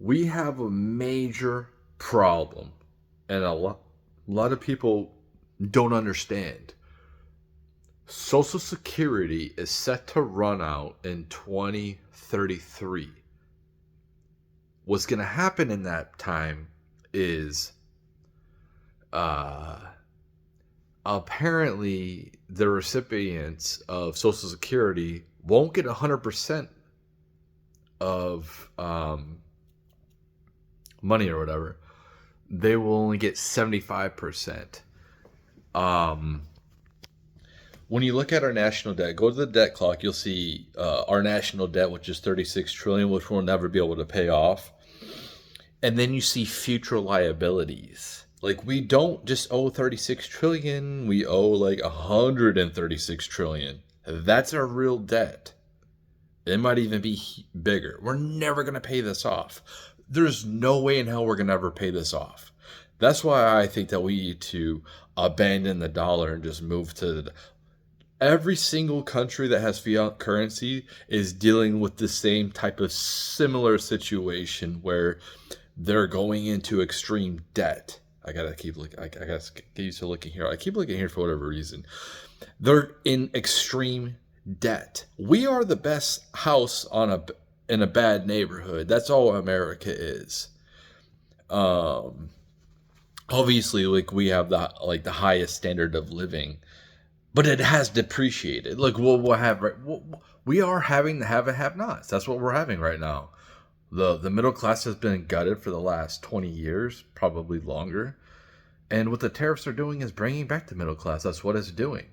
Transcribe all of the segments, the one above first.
We have a major problem, and a lot of people don't understand. Social Security is set to run out in 2033. What's going to happen in that time is uh, apparently the recipients of Social Security won't get 100% of money or whatever. They will only get 75%. Um, when you look at our national debt, go to the debt clock, you'll see our national debt, which is 36 trillion, which we'll never be able to pay off. And then you see future liabilities. Like, we don't just owe 36 trillion, we owe like 136 trillion. That's our real debt. It might even be bigger. We're never going to pay this off. There's no way in hell we're going to ever pay this off. That's why I think that we need to abandon the dollar and just move to every single country that has fiat currency is dealing with the same type of similar situation where they're going into extreme debt. I gotta keep looking. I gotta get used to looking here. I keep looking here for whatever reason. They're in extreme debt. We are the best house in a bad neighborhood. That's all America is. Obviously, like, we have the highest standard of living, but it has depreciated. Like, we'll have we are having the have and have nots. That's what we're having right now. The middle class has been gutted for the last 20 years, probably longer. And what the tariffs are doing is bringing back the middle class. That's what it's doing.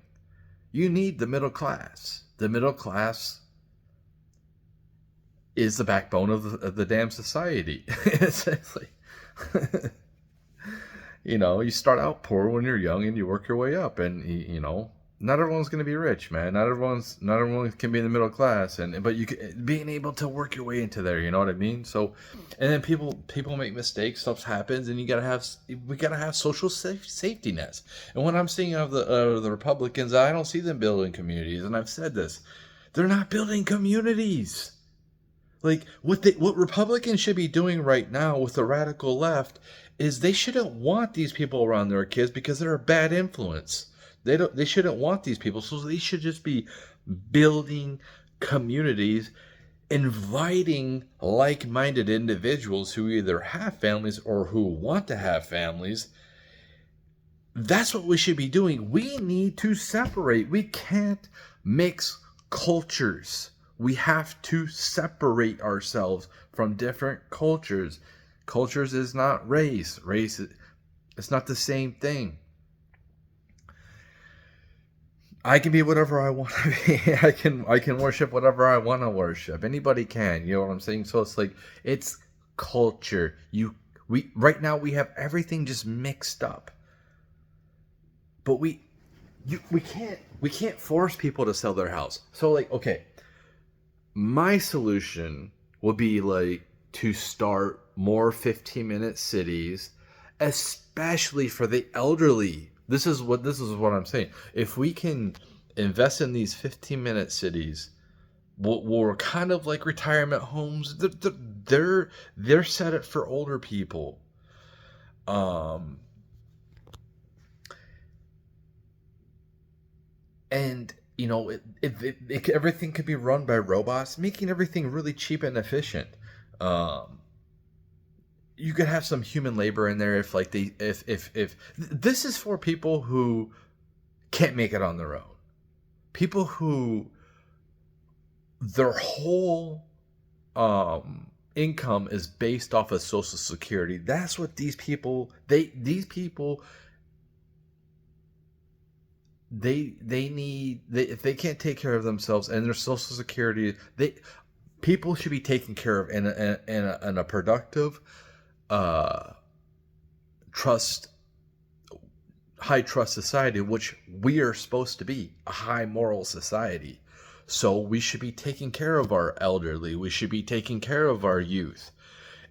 You need the middle class. The middle class is the backbone of the damn society. It's like, you start out poor when you're young and you work your way up. And, not everyone's going to be rich, man. Not everyone can be in the middle class, but being able to work your way into there, you know what I mean? So, and then people make mistakes, stuff happens, and we gotta have social safety nets. And what I'm seeing of the Republicans, I don't see them building communities, and I've said this, they're not building communities. Like, what Republicans should be doing right now with the radical left is they shouldn't want these people around their kids because they're a bad influence. They shouldn't want these people, so they should just be building communities, inviting like-minded individuals who either have families or who want to have families. That's what we should be doing. We need to separate. We can't mix cultures. We have to separate ourselves from different cultures. Cultures is not race. It's not the same thing. I can be whatever I want to be. I can worship whatever I want to worship. Anybody can. You know what I'm saying? So it's like, it's culture. We right now we have everything just mixed up. But we can't force people to sell their house. So, like, okay, my solution would be like to start more 15-minute cities, especially for the elderly. This is what I'm saying. If we can invest in these 15-minute cities, we're kind of like retirement homes. They're set up for older people. And everything could be run by robots, making everything really cheap and efficient. You could have some human labor in there if this is for people who can't make it on their own, people who their whole income is based off of Social Security. That's what these people they need. If they can't take care of themselves and their Social Security, people should be taken care of in a productive, high trust society, which we are supposed to be, a high moral society. So we should be taking care of our elderly. We should be taking care of our youth.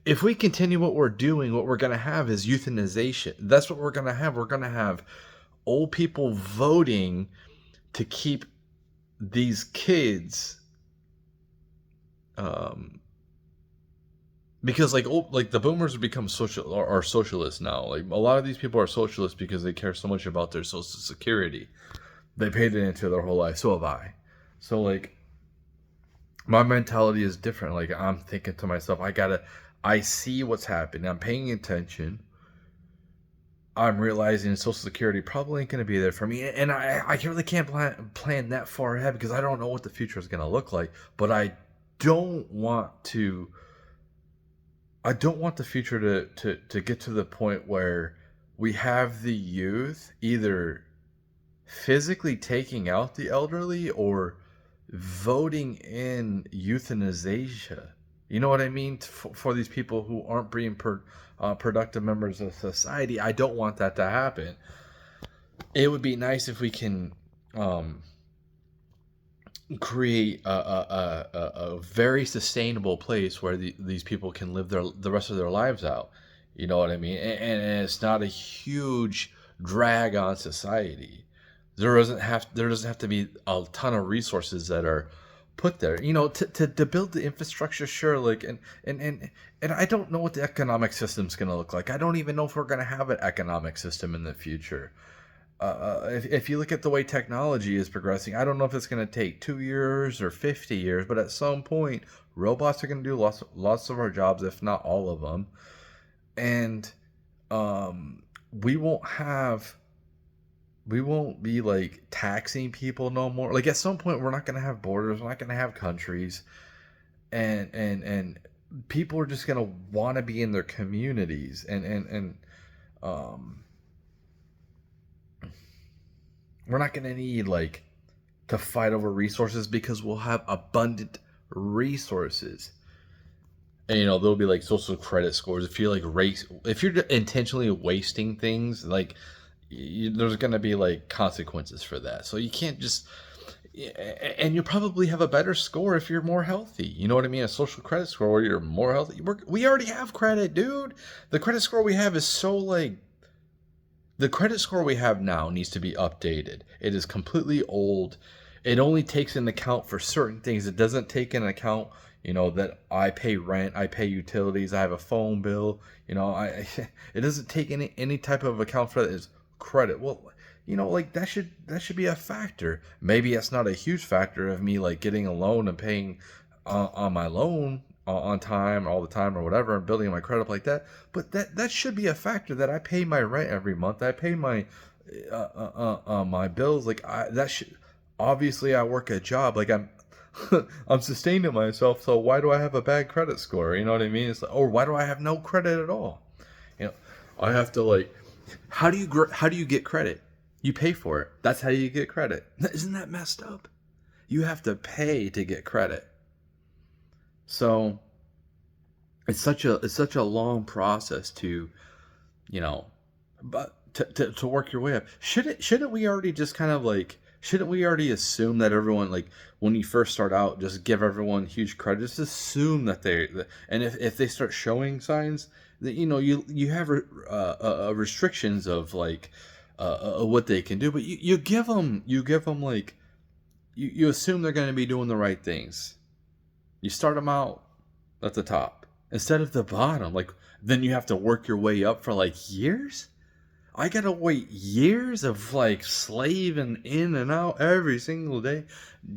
If we continue what we're doing, what we're going to have is euthanization. That's what we're going to have. We're going to have old people voting to keep these kids because like the boomers have become social are socialists now. Like a lot of these people are socialists because they care so much about their social security. They paid it into their whole life. So have I. So like my mentality is different. Like I'm thinking to myself, I see what's happening. I'm paying attention. I'm realizing Social Security probably ain't going to be there for me, and I really can't plan that far ahead because I don't know what the future is going to look like. But don't want to. I don't want the future to get to the point where we have the youth either physically taking out the elderly or voting in euthanization. You know what I mean? For these people who aren't being productive members of society, I don't want that to happen. It would be nice if we can um, create a very sustainable place where these people can live the rest of their lives out. You know what I mean? And it's not a huge drag on society. There doesn't have to be a ton of resources that are put there. You know, to build the infrastructure, sure. Like and I don't know what the economic system's going to look like. I don't even know if we're going to have an economic system in the future. If you look at the way technology is progressing, I don't know if it's going to take 2 years or 50 years, but at some point, robots are going to do lots of our jobs, if not all of them, and um, we won't have we won't be like taxing people no more. Like at some point, we're not going to have borders, we're not going to have countries, and people are just going to want to be in their communities, and um, we're not going to need like to fight over resources because we'll have abundant resources. And there'll be like social credit scores. If you're intentionally wasting things, like there's gonna be like consequences for that. So you can't just. And you'll probably have a better score if you're more healthy. You know what I mean? A social credit score where you're more healthy. We already have credit, dude. The credit score we have is so like the credit score we have now needs to be updated. It is completely old. It only takes into account for certain things. It doesn't take into account, that I pay rent, I pay utilities, I have a phone bill. I it doesn't take any type of account for that as credit. Well, like that should be a factor. Maybe it's not a huge factor of me like getting a loan and paying on my loan on time all the time or whatever and building my credit up like that, but that should be a factor that I pay my rent every month, I pay my my bills, like that should obviously I work a job, like I'm sustaining myself, so why do I have a bad credit score? You know what I mean? It's like, or why do I have no credit at all? you know I have to like how do you get credit? You pay for it. That's how you get credit. Isn't that messed up? You have to pay to get credit. So it's such a long process to you know but to work your way up. Shouldn't we already just kind of like shouldn't we already assume that everyone, like when you first start out, just give everyone huge credit, just assume that and if they start showing signs that you have restrictions of like what they can do, but you give them like you assume they're going to be doing the right things. You start them out at the top instead of the bottom. Like then you have to work your way up for like years. I gotta wait years of like slaving in and out every single day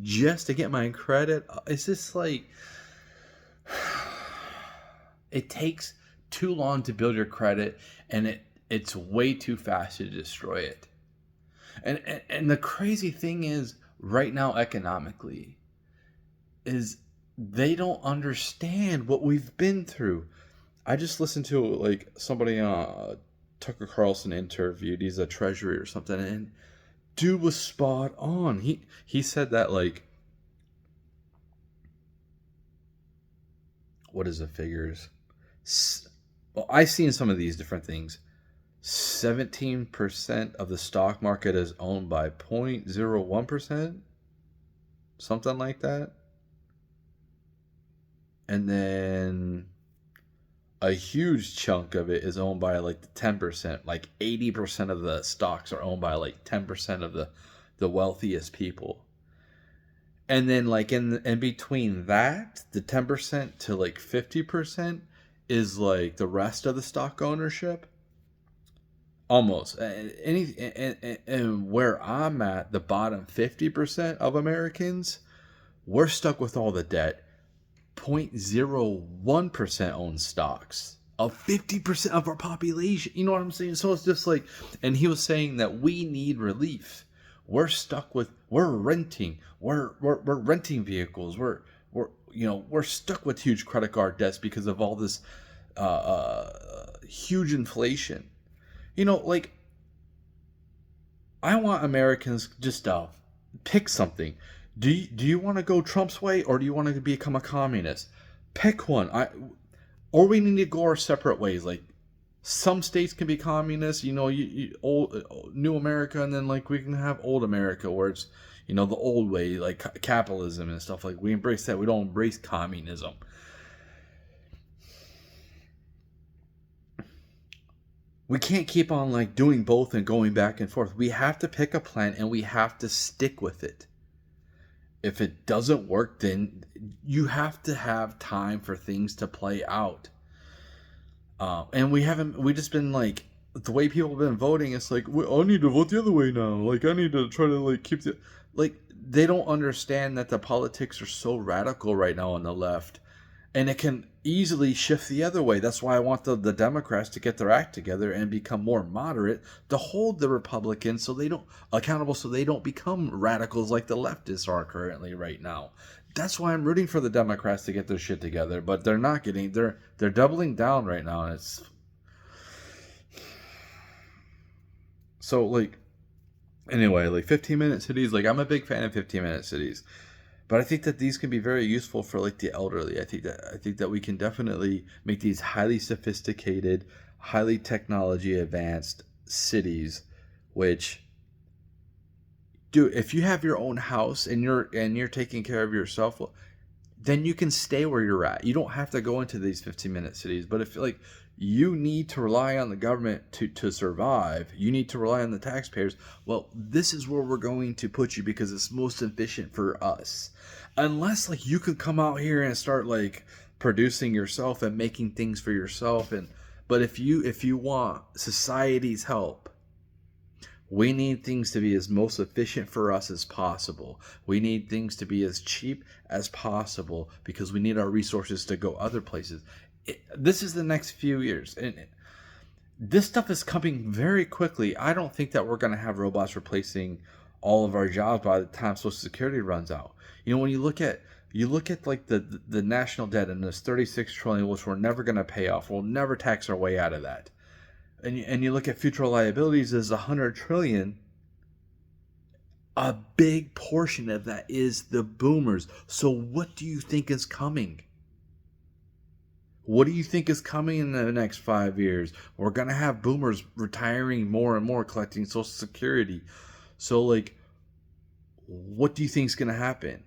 just to get my credit. It's just like it takes too long to build your credit, and it's way too fast to destroy it. And the crazy thing is, right now economically, is they don't understand what we've been through. I just listened to like somebody Tucker Carlson interviewed. He's a treasury or something, and dude was spot on. He said that like what is the figures? Well, I've seen some of these different things. 17% of the stock market is owned by 0.01%, something like that. And then a huge chunk of it is owned by like 10%. Like 80% of the stocks are owned by like 10% of the wealthiest people. And then like in between that, the 10% to like 50% is like the rest of the stock ownership. Almost and where I'm at, the bottom 50% of Americans, we're stuck with all the debt. 0.01% own stocks of 50% of our population. You know what I'm saying? So it's just like, and he was saying that we need relief. We're stuck with, we're renting, we're renting vehicles. We're stuck with huge credit card debts because of all this huge inflation. Like, I want Americans just pick something. Do you want to go Trump's way, or do you want to become a communist? Pick one. Or we need to go our separate ways. Like, some states can be communist, old new America, and then like we can have old America where it's the old way, like capitalism and stuff. Like, we embrace that. We don't embrace communism. We can't keep on like doing both and going back and forth. We have to pick a plan and we have to stick with it. If it doesn't work, then you have to have time for things to play out. And we just been like, the way people have been voting, it's like, I need to vote the other way now. Like, I need to try to like keep like, they don't understand that the politics are so radical right now on the left. And it can easily shift the other way. That's why I want the Democrats to get their act together and become more moderate, to hold the Republicans so they don't accountable, so they don't become radicals like the leftists are currently right now. That's why I'm rooting for the Democrats to get their shit together, but they're not getting. They're doubling down right now, and it's so like. Anyway, like 15-minute cities. Like, I'm a big fan of 15-minute cities. But I think that these can be very useful for like the elderly. I think that we can definitely make these highly sophisticated, highly technology advanced cities, which, dude, if you have your own house and you're taking care of yourself, well, then you can stay where you're at. You don't have to go into these 15-minute cities. But if like you need to rely on the government to survive, you need to rely on the taxpayers, well, this is where we're going to put you because it's most efficient for us. Unless like you could come out here and start like producing yourself and making things for yourself. But if you want society's help, we need things to be as most efficient for us as possible. We need things to be as cheap as possible because we need our resources to go other places. This is the next few years. And this stuff is coming very quickly. I don't think that we're going to have robots replacing all of our jobs by the time Social Security runs out. When you look at like the national debt and this 36 trillion, which we're never going to pay off. We'll never tax our way out of that. And you look at future liabilities as 100 trillion. A big portion of that is the boomers. So what do you think is coming? What do you think is coming in the next 5 years? We're going to have boomers retiring more and more, collecting Social Security. So, like, what do you think is going to happen?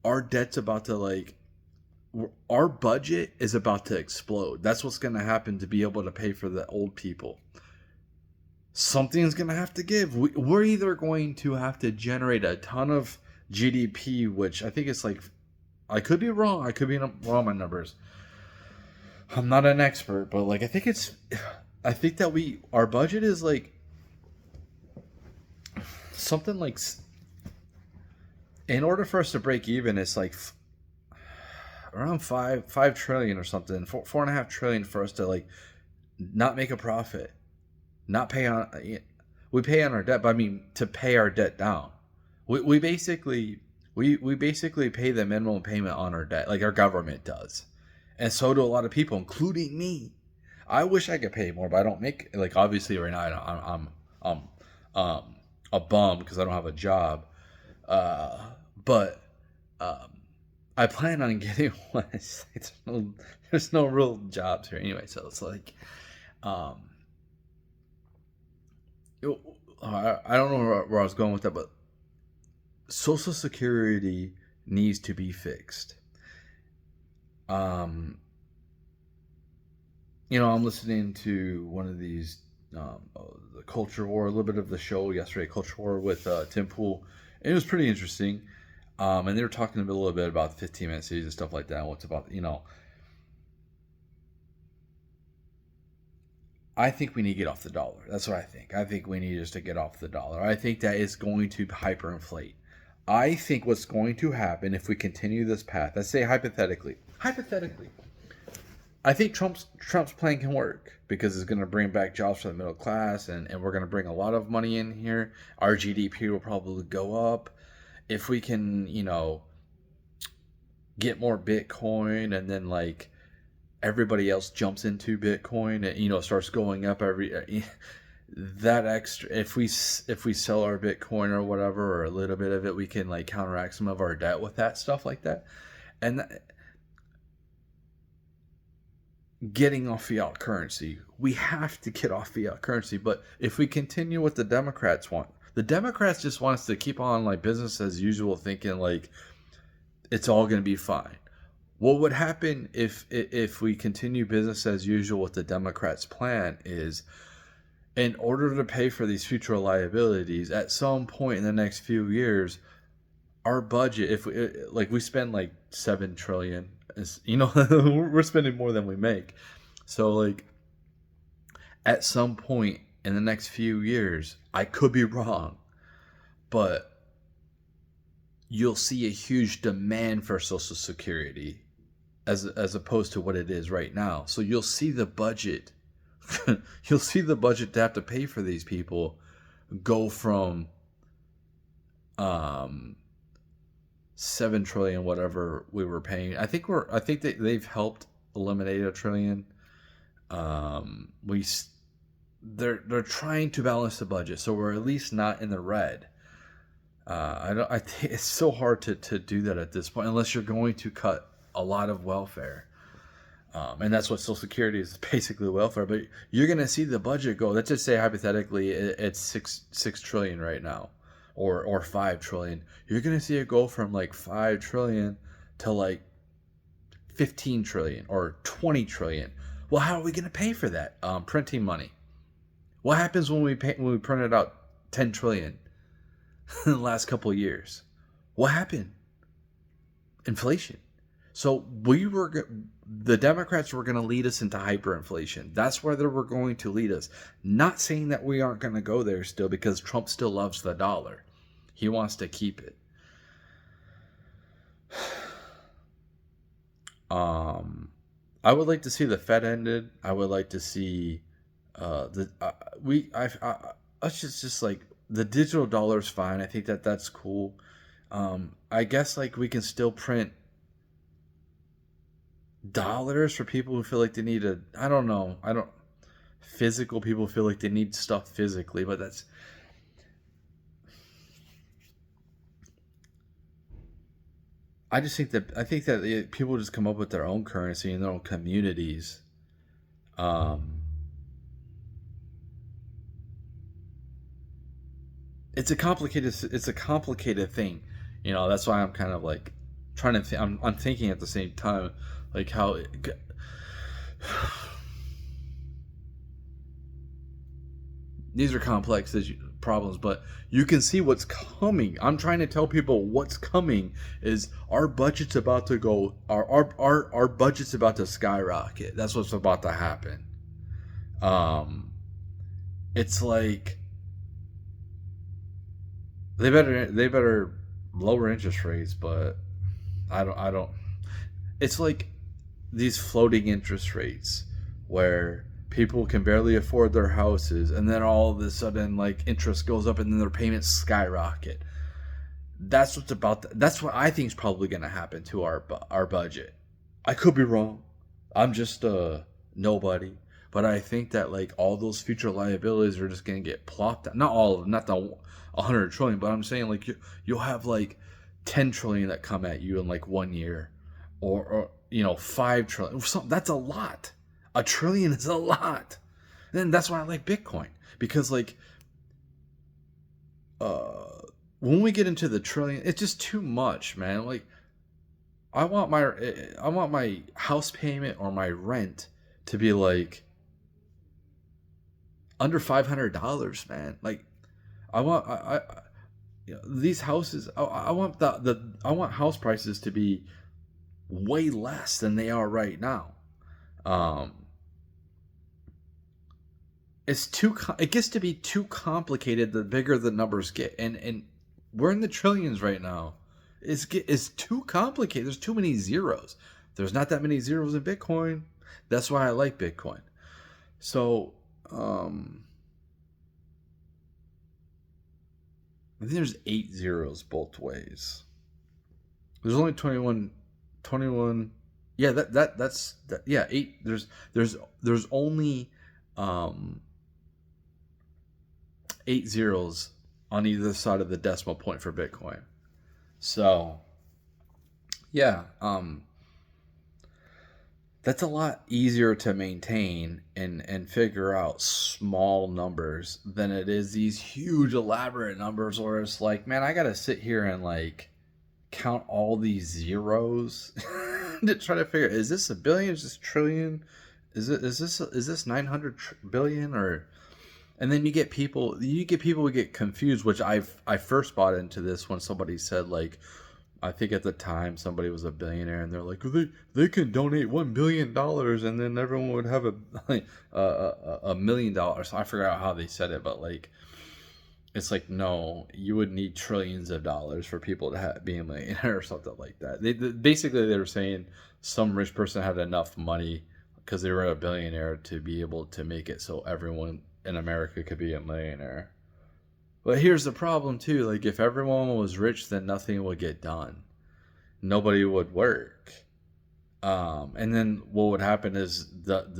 Our debt's about to, like, our budget is about to explode. That's what's going to happen to be able to pay for the old people. Something's going to have to give. We're either going to have to generate a ton of GDP, which I think it's like, I could be wrong. I could be wrong on my numbers. I'm not an expert, but like I think that our budget is like something like, in order for us to break even, it's like around 5 trillion or something, 4.5 trillion for us to like not make a profit, not pay on. We pay on our debt, but I mean to pay our debt down. We basically pay the minimum payment on our debt, like our government does. And so do a lot of people, including me. I wish I could pay more, but I don't make, like, obviously right now I'm a bum because I don't have a job. But I plan on getting one. There's no real jobs here anyway, so it's like, I don't know where I was going with that, but Social Security needs to be fixed. I'm listening to one of these, the Culture War, a little bit of the show yesterday, Culture War with Tim Pool, and it was pretty interesting. And they were talking a little bit about 15-minute cities and stuff like that. What's about, I think we need to get off the dollar. That's what I think. I think we need just to get off the dollar. I think that is going to hyperinflate. I think what's going to happen if we continue this path, let's say hypothetically, I think Trump's plan can work because it's going to bring back jobs for the middle class, and we're going to bring a lot of money in here. Our GDP will probably go up if we can, get more Bitcoin, and then like everybody else jumps into Bitcoin and starts going up every that extra. If we sell our Bitcoin or whatever, or a little bit of it, we can like counteract some of our debt with that stuff like that, and getting off fiat currency. We have to get off fiat currency. But if we continue what the Democrats want, the Democrats just want us to keep on like business as usual, thinking like it's all going to be fine. What would happen if we continue business as usual with the Democrats' plan is, in order to pay for these future liabilities, at some point in the next few years, our budget, if we spend like $7 trillion, we're spending more than we make. So like at some point in the next few years, I could be wrong, but you'll see a huge demand for Social Security as opposed to what it is right now. So you'll see the budget you'll see the budget to have to pay for these people go from 7 trillion whatever we were paying. I think that they've helped eliminate $1 trillion. They're trying to balance the budget, so we're at least not in the red. I think it's so hard to do that at this point, unless you're going to cut a lot of welfare. And that's what Social Security is, basically welfare. But you're going to see the budget go. Let's just say hypothetically it's six trillion right now, or 5 trillion. You're going to see it go from like 5 trillion to like 15 trillion or 20 trillion. Well, how are we going to pay for that? Printing money. What happens when we printed out 10 trillion in the last couple of years? What happened? Inflation. So the Democrats were going to lead us into hyperinflation. That's where they were going to lead us. Not saying that we aren't going to go there still, because Trump still loves the dollar. He wants to keep it. I would like to see the Fed ended. I would like to see us just like the digital dollar is fine. I think that's cool. I guess like we can still print dollars for people who feel like they need physical people feel like they need stuff physically, but I think that people just come up with their own currency in their own communities. It's a complicated thing. That's why I'm kind of like trying to I'm thinking at the same time like how these are complex problems, but you can see what's coming. I'm trying to tell people what's coming is our budget's about to go. Our budget's about to skyrocket. That's what's about to happen. It's like they better lower interest rates, but I don't. It's like these floating interest rates where people can barely afford their houses, and then all of a sudden like interest goes up and then their payments skyrocket. That's what I think is probably going to happen to our budget. I could be wrong. I'm just nobody, but I think that like all those future liabilities are just going to get plopped down. Not all of them, not the 100 trillion, but I'm saying like you'll have like 10 trillion that come at you in like 1 year, or 5 trillion. That's a lot. $1 trillion is a lot. And then that's why I like Bitcoin, because like when we get into the trillion, it's just too much, man. Like I want my house payment or my rent to be like under $500, man. Like I want these houses. I want I want house prices to be way less than they are right now. it gets to be too complicated the bigger the numbers get, and we're in the trillions right now. It's too complicated. There's too many zeros. There's not that many zeros in Bitcoin. That's why I like Bitcoin. So I think there's 8 zeros both ways. There's only 21. Yeah, yeah, 8. There's only um 8 zeros on either side of the decimal point for Bitcoin. So, yeah, that's a lot easier to maintain and figure out small numbers than it is these huge elaborate numbers where it's like, man, I got to sit here and like count all these zeros to try to figure, is this a billion, is this trillion, is this 900 billion, or, and then you get people who get confused, which I first bought into this when somebody said, like, I think at the time somebody was a billionaire and they're like, they can donate $1 billion and then everyone would have $1 million. I forgot how they said it, but like, it's like, no, you would need trillions of dollars for people to be a millionaire or something like that. Basically they were saying some rich person had enough money because they were a billionaire to be able to make it so everyone in America could be a millionaire. But here's the problem too. Like, if everyone was rich, then nothing would get done. Nobody would work. And then what would happen is that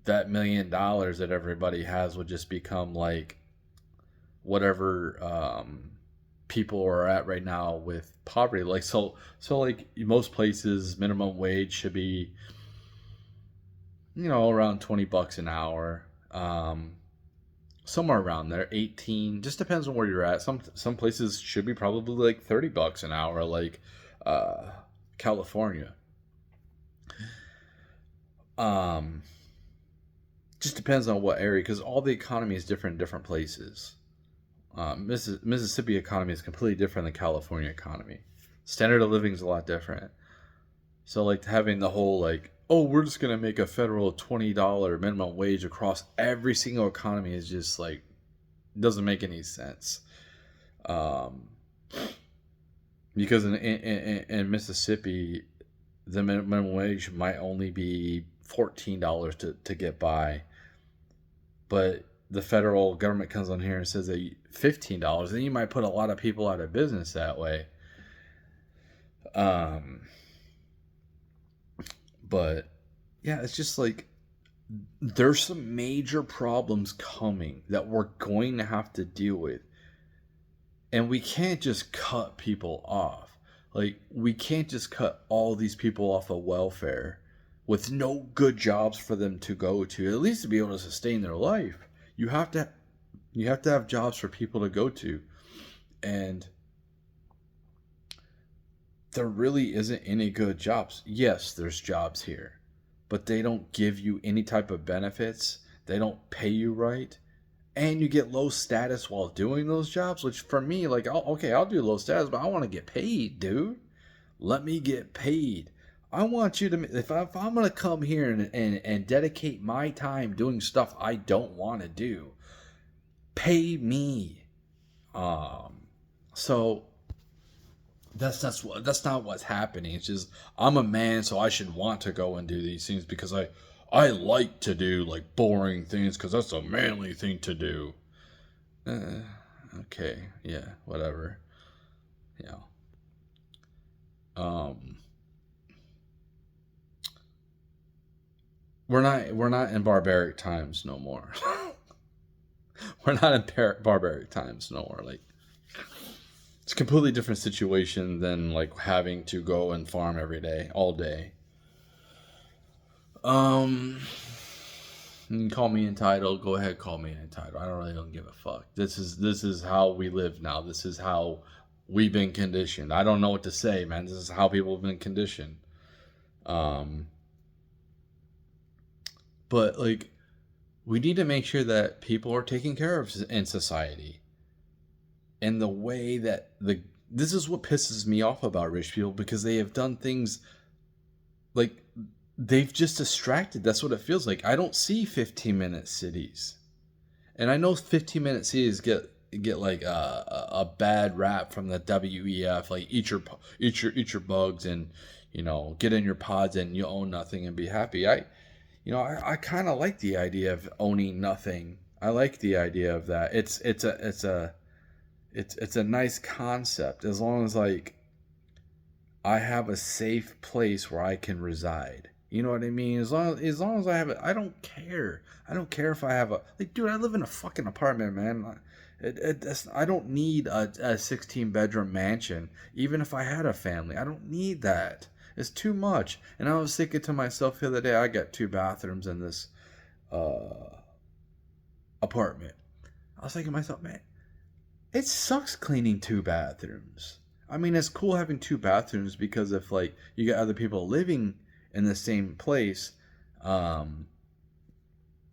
$1 million that everybody has would just become like whatever people are at right now with poverty. Like, so like most places, minimum wage should be, around $20 an hour. Somewhere around there, 18, just depends on where you're at. Some places should be probably like $30 an hour, like California. Just depends on what area, because all the economy is different in different places. Mississippi economy is completely different than California economy. Standard of living is a lot different. So like having the whole like, oh, we're just gonna make a federal $20 minimum wage across every single economy is just like, doesn't make any sense. Because in Mississippi, the minimum wage might only be $14 to get by, but the federal government comes on here and says that $15, and you might put a lot of people out of business that way. But yeah, it's just like there's some major problems coming that we're going to have to deal with. And we can't just cut people off. Like, we can't just cut all these people off of welfare with no good jobs for them to go to, at least to be able to sustain their life. You have to have jobs for people to go to. And there really isn't any good jobs. Yes, there's jobs here, but they don't give you any type of benefits. They don't pay you right. And you get low status while doing those jobs, which for me, like, I'll do low status, but I want to get paid, dude. Let me get paid. I want you to, if I'm going to come here and dedicate my time doing stuff I don't want to do, pay me. So that's not what's happening. It's just, I'm a man, so I should want to go and do these things because I like to do like boring things because that's a manly thing to do. Okay, yeah, whatever. Yeah. We're not in barbaric times no more. We're not in barbaric times no more. Like, it's a completely different situation than like having to go and farm every day, all day. You can call me entitled. Go ahead, call me entitled. I don't give a fuck. This is how we live now. This is how we've been conditioned. I don't know what to say, man. This is how people have been conditioned. But like, we need to make sure that people are taken care of in society. And the way that this is what pisses me off about rich people, because they have done things like they've just distracted. That's what it feels like. I don't see 15-minute cities. And I know 15-minute cities get like a bad rap from the WEF, like eat your bugs and get in your pods and you own nothing and be happy. I kind of like the idea of owning nothing. I like the idea of that. It's a nice concept as long as like I have a safe place where I can reside. You know what I mean? As long as I have it, I don't care. I don't care if I have dude. I live in a fucking apartment, man. I don't need a 16 bedroom mansion. Even if I had a family, I don't need that. It's too much. And I was thinking to myself the other day, I got 2 bathrooms in this uh, apartment. I was thinking to myself, man, it sucks cleaning 2 bathrooms. I mean, it's cool having 2 bathrooms because if like you got other people living in the same place, um,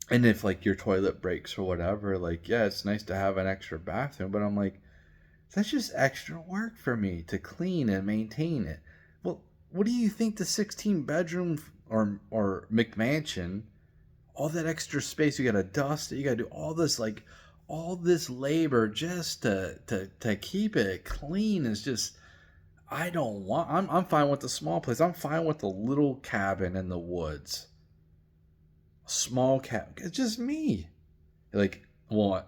and if like your toilet breaks or whatever, like yeah, it's nice to have an extra bathroom. But I'm like, that's just extra work for me to clean and maintain it. Well, what do you think the 16 bedroom or McMansion, all that extra space you gotta dust it, you gotta do all this labor just to keep it clean is just I don't want. I'm fine with the small place. I'm fine with the little cabin in the woods. Small cabin. It's just me. Like, well,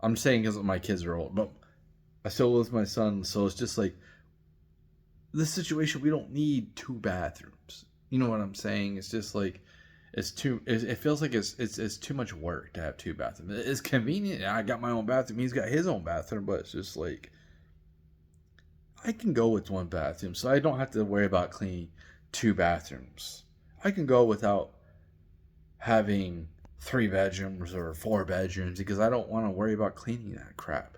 I'm saying because my kids are old, but I still live with my son, so it's just like this situation. We don't need 2 bathrooms. You know what I'm saying? It's just like it's too. It feels like it's too much work to have 2 bathrooms. It's convenient. I got my own bathroom. He's got his own bathroom, but it's just like I can go with 1 bathroom, so I don't have to worry about cleaning 2 bathrooms. I can go without having 3 bedrooms or 4 bedrooms because I don't want to worry about cleaning that crap.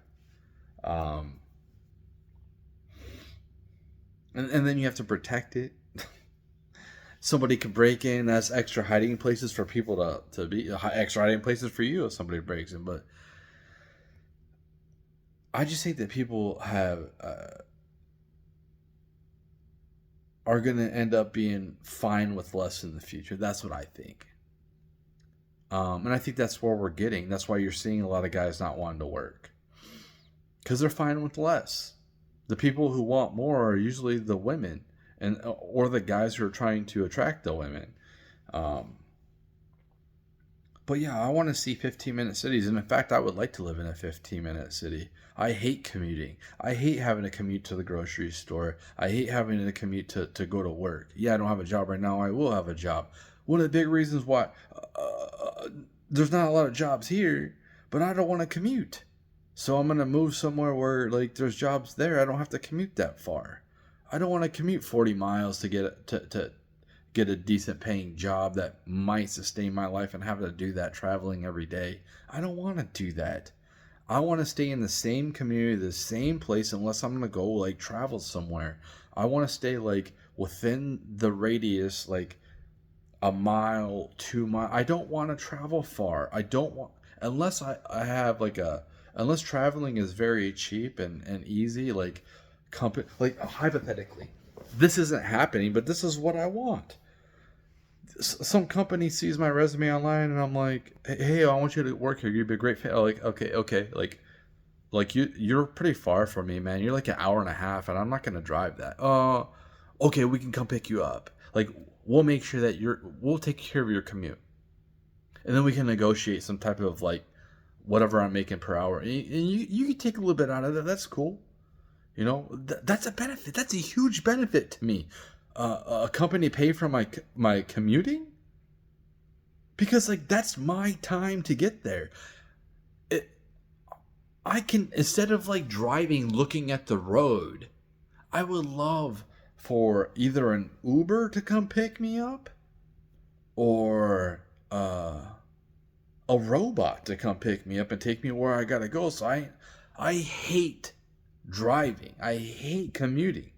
Um, and then you have to protect it. Somebody could break in. That's extra hiding places for people to be extra hiding places for you if somebody breaks in. But I just think that people are going to end up being fine with less in the future. That's what I think. And I think that's where we're getting. That's why you're seeing a lot of guys not wanting to work because they're fine with less. The people who want more are usually the women and or the guys who are trying to attract the women. Um, but yeah, I want to see 15-minute cities, and in fact, I would like to live in a 15-minute city. I hate commuting. I hate having to commute to the grocery store. I hate having to commute to go to work. Yeah, I don't have a job right now. I will have a job. One of the big reasons why there's not a lot of jobs here, but I don't want to commute. So I'm gonna move somewhere where like there's jobs there. I don't have to commute that far. I don't want to commute 40 miles to get a decent paying job that might sustain my life and have to do that traveling every day. I don't want to do that. I want to stay in the same community, the same place, unless I'm gonna go like travel somewhere. I want to stay like within the radius, like a mile, 2 mile. I don't want to travel far. I don't want unless I have like a unless traveling is very cheap and easy, like hypothetically. This isn't happening, but this is what I want. Some company sees my resume online and I'm like, hey, I want you to work here. You'd be a great fit. Like, okay, like you're pretty far from me, man. You're like an hour and a half, and I'm not gonna drive that. Okay, we can come pick you up. Like, we'll make sure that we'll take care of your commute, and then we can negotiate some type of like whatever I'm making per hour, and you can take a little bit out of that. That's cool. That's a benefit. That's a huge benefit to me. A company pay for my commuting because like that's my time to get there. It, I can instead of like driving looking at the road, I would love for either an Uber to come pick me up or a robot to come pick me up and take me where I gotta go. So I hate driving. I hate commuting.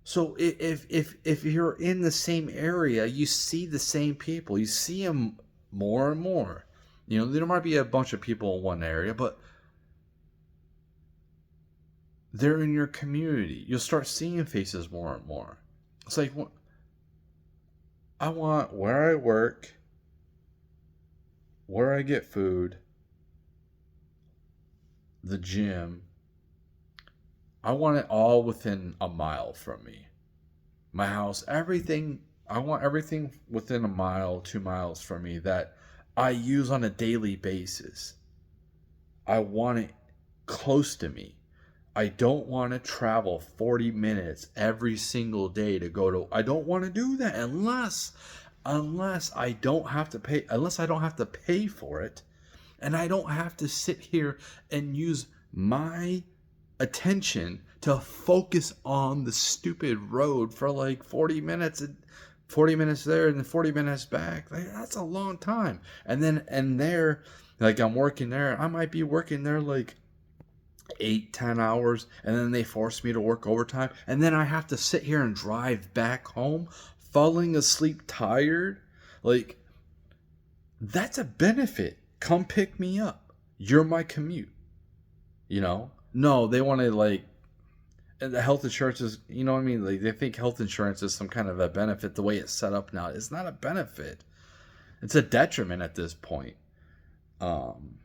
So if you're in the same area, you see the same people. You see them more and more. There might be a bunch of people in one area, but they're in your community. You'll start seeing faces more and more. It's like, I want where I work, where I get food, the gym. I want it all within a mile from me. My house, everything. I want everything within a mile, 2 miles from me that I use on a daily basis. I want it close to me. I don't want to travel 40 minutes every single day to go to. I don't want to do that unless I don't have to pay for it, and I don't have to sit here and use my attention to focus on the stupid road for like 40 minutes and 40 minutes there and then 40 minutes back. Like, that's a long time. And there, like, I'm working there, I might be working there like 8-10 hours, and then they force me to work overtime, and then I have to sit here and drive back home falling asleep tired. Like, that's a benefit. Come pick me up. You're my commute. No, they want to, like, and the health insurance is, you know what I mean? Like, they think health insurance is some kind of a benefit. The way it's set up now, it's not a benefit. It's a detriment at this point. Um,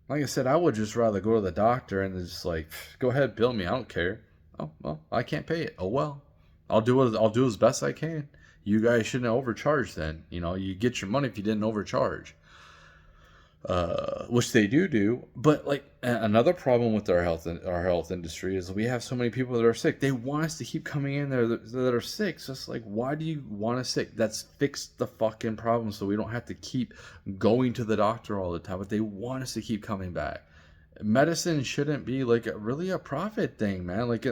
like I said, I would just rather go to the doctor and just like, go ahead, bill me. I don't care. Oh well, I can't pay it. Oh well, I'll do as best I can. You guys shouldn't overcharge. Then you get your money if you didn't overcharge. Which they do. But like, another problem with our health industry is we have so many people that are sick. They want us to keep coming in there that are sick. So it's like, why do you want us sick? That's fix the fucking problem so we don't have to keep going to the doctor all the time. But they want us to keep coming back. Medicine shouldn't be like really a profit thing, man. Like,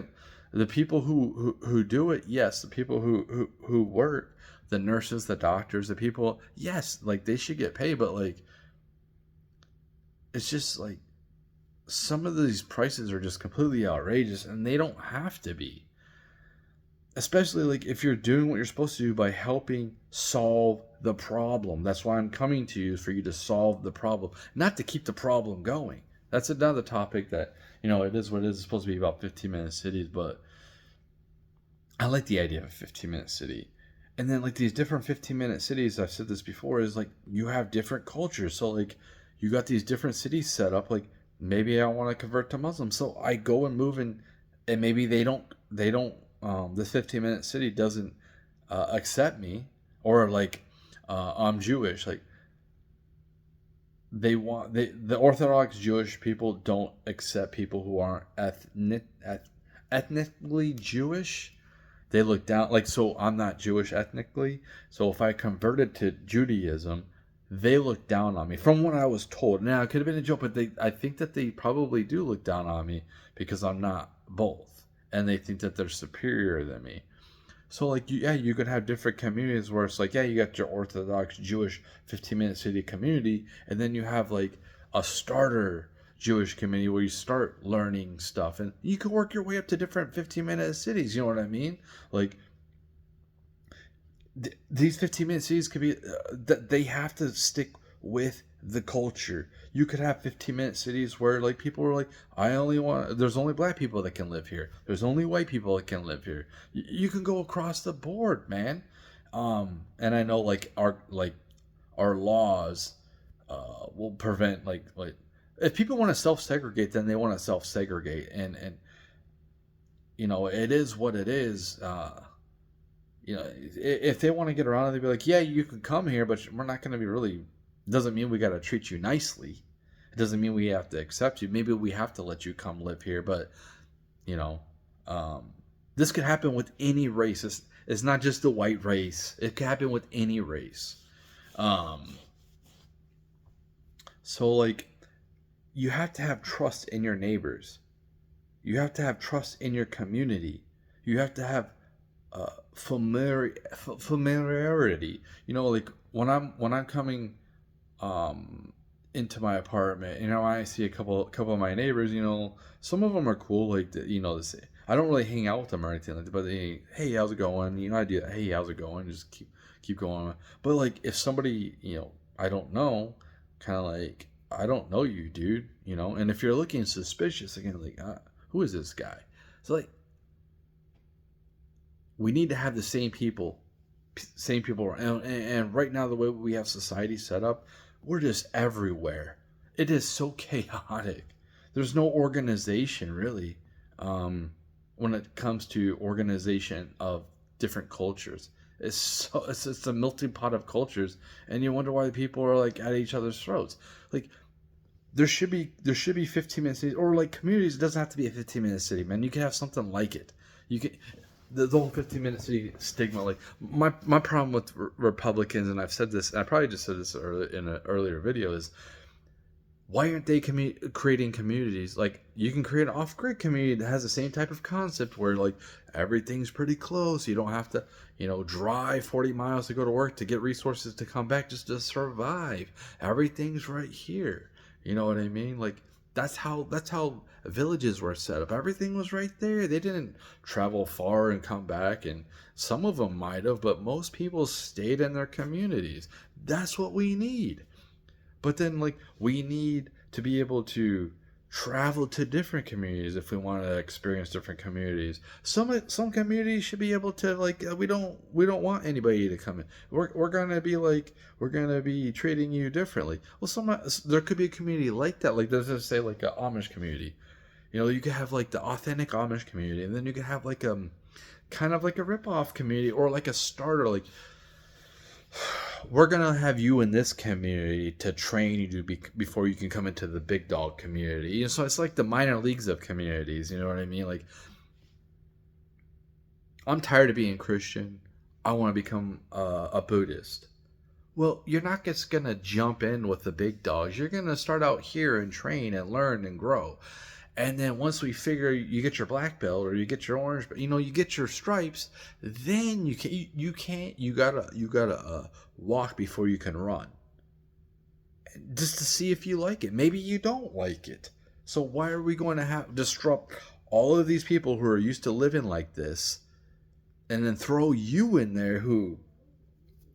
the people who do it, yes. The people who work, the nurses, the doctors, the people, yes, like they should get paid. But like, it's just like some of these prices are just completely outrageous, and they don't have to be. Especially like if you're doing what you're supposed to do by helping solve the problem. That's why I'm coming to you, for you to solve the problem, not to keep the problem going. That's another topic that, it is what it is. It's supposed to be about 15-minute cities, but I like the idea of a 15-minute city. And then like these different 15-minute cities, I've said this before, is like you have different cultures. So like you got these different cities set up. Like, maybe I want to convert to Muslim, so I go and move in, and maybe they don't. This 15-minute city doesn't accept me, or like I'm Jewish. Like, the Orthodox Jewish people don't accept people who aren't ethnically Jewish. They look down, like, so I'm not Jewish ethnically. So if I converted to Judaism, they look down on me. From what I was told, now it could have been a joke, but I think that they probably do look down on me because I'm not both, and they think that they're superior than me. So like, you could have different communities where it's like, you got your Orthodox Jewish 15-minute city community, and then you have like a starter Jewish community where you start learning stuff, and you can work your way up to different 15-minute cities. You know what I mean? Like, these 15-minute cities could be they have to stick with the culture. You could have 15-minute cities where like people are like, there's only black people that can live here, there's only white people that can live here. You can go across the board, man. And I know like our laws will prevent like if people want to self-segregate, then they want to self-segregate, and it is what it is. If they want to get around it, they'd be like, yeah, you can come here, but we're not going to be really. It doesn't mean we got to treat you nicely. It doesn't mean we have to accept you. Maybe we have to let you come live here, but this could happen with any race. It's not just the white race. It could happen with any race. So like, you have to have trust in your neighbors. You have to have trust in your community. You have to have familiarity. Like when I'm coming into my apartment, I see a couple of my neighbors. Some of them are cool. Like, I don't really hang out with them or anything like that. But hey, how's it going? I do that. Hey, how's it going? Just keep going. But like, if somebody I don't know, kind of like, I don't know you, dude. And if you're looking suspicious again, like, who is this guy? So like we need to have the same people and right now the way we have society set up, we're just everywhere. It is so chaotic. There's no organization really, um, when it comes to organization of different cultures. It's a melting pot of cultures, and you wonder why people are like at each other's throats. Like there should be 15-minute cities, or like communities. It doesn't have to be a 15-minute city, man. You can have something like it. You can the whole 15-minute city stigma. Like my problem with Republicans, and I've said this, and I probably just said this in an earlier video, is why aren't they creating communities? Like you can create an off-grid community that has the same type of concept where like everything's pretty close. You don't have to, drive 40 miles to go to work to get resources to come back just to survive. Everything's right here. You know what I mean? Like that's how villages were set up. Everything was right there. They didn't travel far and come back, and some of them might have, but most people stayed in their communities. That's what we need. But then, like, we need to be able to travel to different communities if we want to experience different communities. Some communities should be able to like we don't want anybody to come in. We're gonna be like we're gonna be treating you differently. Well, there could be a community like that. Like let's just say like an Amish community. You could have like the authentic Amish community, and then you could have like kind of like a rip-off community or like a starter like we're gonna have you in this community to train you to be before you can come into the big dog community. So it's like the minor leagues of communities. You know what I mean? Like I'm tired of being Christian. I want to become a Buddhist. Well, you're not just gonna jump in with the big dogs. You're gonna start out here and train and learn and grow. And then once we figure you get your black belt or you get your orange, you get your stripes, then you gotta walk before you can run, just to see if you like it. Maybe you don't like it. So why are we going to have disrupt all of these people who are used to living like this, and then throw you in there who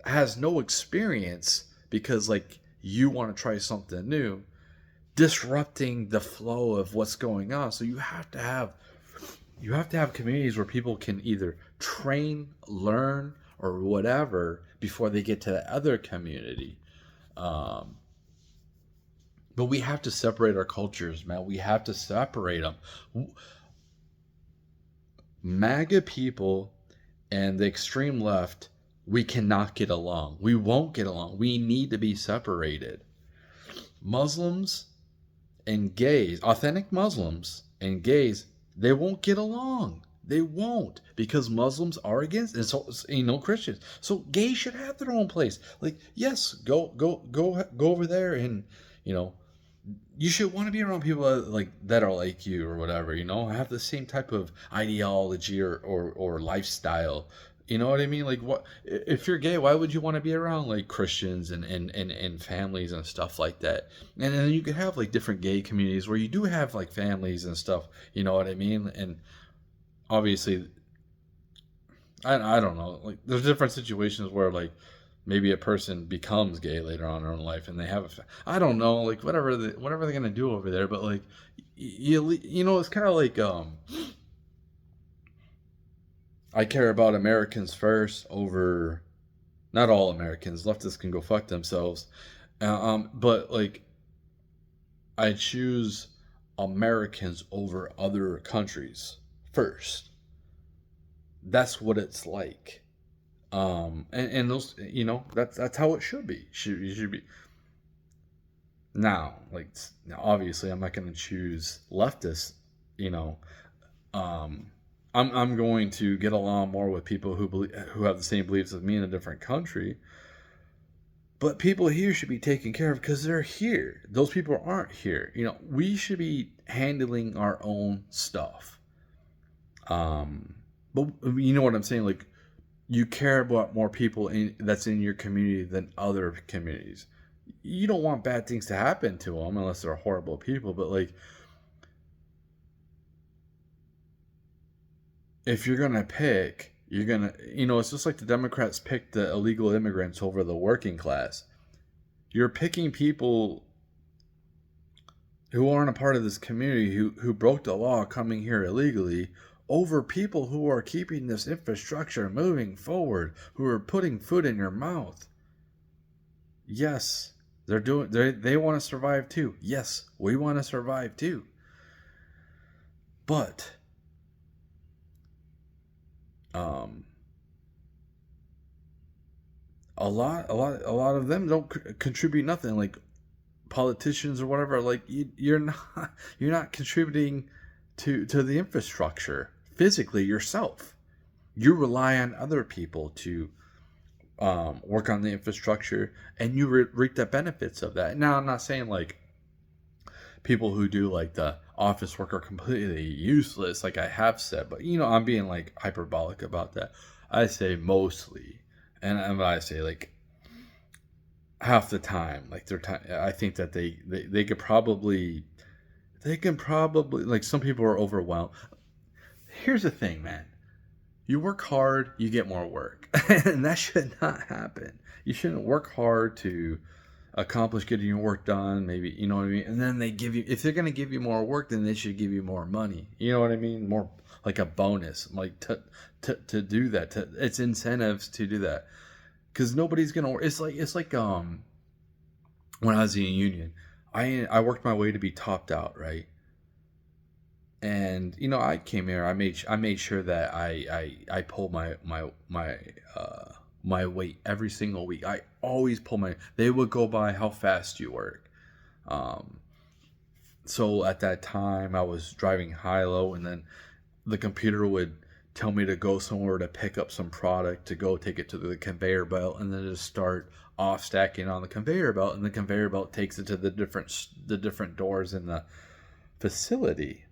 has no experience because like you want to try something new, disrupting the flow of what's going on. So you have to have communities where people can either train, learn, or whatever before they get to the other community. Um, but we have to separate our cultures, man. We have to separate them. MAGA people and the extreme left, we cannot get along. We won't get along. We need to be separated. Muslims and gays, authentic Muslims and gays, they won't get along. They won't, because Muslims are against, and so Christians. So gays should have their own place. Like, yes, go over there, and you know you should want to be around people that are like you or whatever. Have the same type of ideology or lifestyle. You know what I mean? Like, what if you're gay? Why would you want to be around like Christians and families and stuff like that? And then you could have like different gay communities where you do have like families and stuff. You know what I mean? And obviously, I don't know. Like, there's different situations where like maybe a person becomes gay later on in their life and they have I don't know, like whatever they're gonna do over there. But like it's kind of like I care about Americans first over, not all Americans. Leftists can go fuck themselves. But like I choose Americans over other countries first. That's what it's like. And those, that's how it should be. You should be. Now, like, obviously, I'm not going to choose leftists. You know, um, I'm going to get along more with people who have the same beliefs as me in a different country. But people here should be taken care of because they're here. Those people aren't here. We should be handling our own stuff. But you know what I'm saying? Like, you care about more people that's in your community than other communities. You don't want bad things to happen to them unless they're horrible people. But like, if you're gonna pick, it's just like the Democrats picked the illegal immigrants over the working class. You're picking people who aren't a part of this community, who broke the law coming here illegally, over people who are keeping this infrastructure moving forward, who are putting food in your mouth. Yes, they want to survive too. Yes, we want to survive too. But um a lot of them don't contribute nothing, like politicians or whatever. Like you're not you're not contributing to the infrastructure physically yourself. You rely on other people to work on the infrastructure, and you reap the benefits of that. Now, I'm not saying like people who do like the office work are completely useless, like I have said, but I'm being like hyperbolic about that. I say mostly, and I say like half the time, like their time. I think that they could probably they can probably like some people are overwhelmed. Here's the thing, man. You work hard, you get more work. And that should not happen. You shouldn't work hard to accomplish getting your work done, maybe, you know what I mean? And then they give you, if they're going to give you more work, then they should give you more money. You know what I mean? More like a bonus, like to do that. It's incentives to do that. Because nobody's going to work. It's like when I was in a union, I worked my way to be topped out, right? And I came here. I made sure that I pulled my weight every single week. I always pull my. They would go by how fast you work. Um, so at that time, I was driving high low, and then the computer would tell me to go somewhere to pick up some product to go take it to the conveyor belt, and then just start off stacking on the conveyor belt, and the conveyor belt takes it to the different doors in the facility.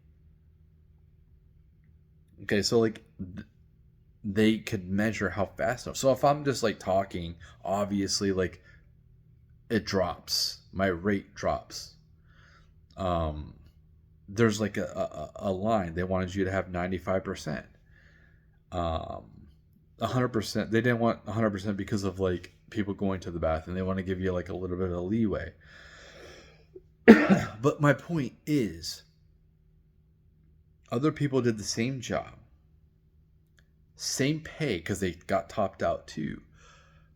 Okay, so like they could measure how fast. So if I'm just like talking, obviously like it drops, my rate drops. Um, there's like a line they wanted you to have 95%, 100%. They didn't want 100% because of like people going to the bathroom. They want to give you like a little bit of leeway. But my point is, other people did the same job, same pay because they got topped out too,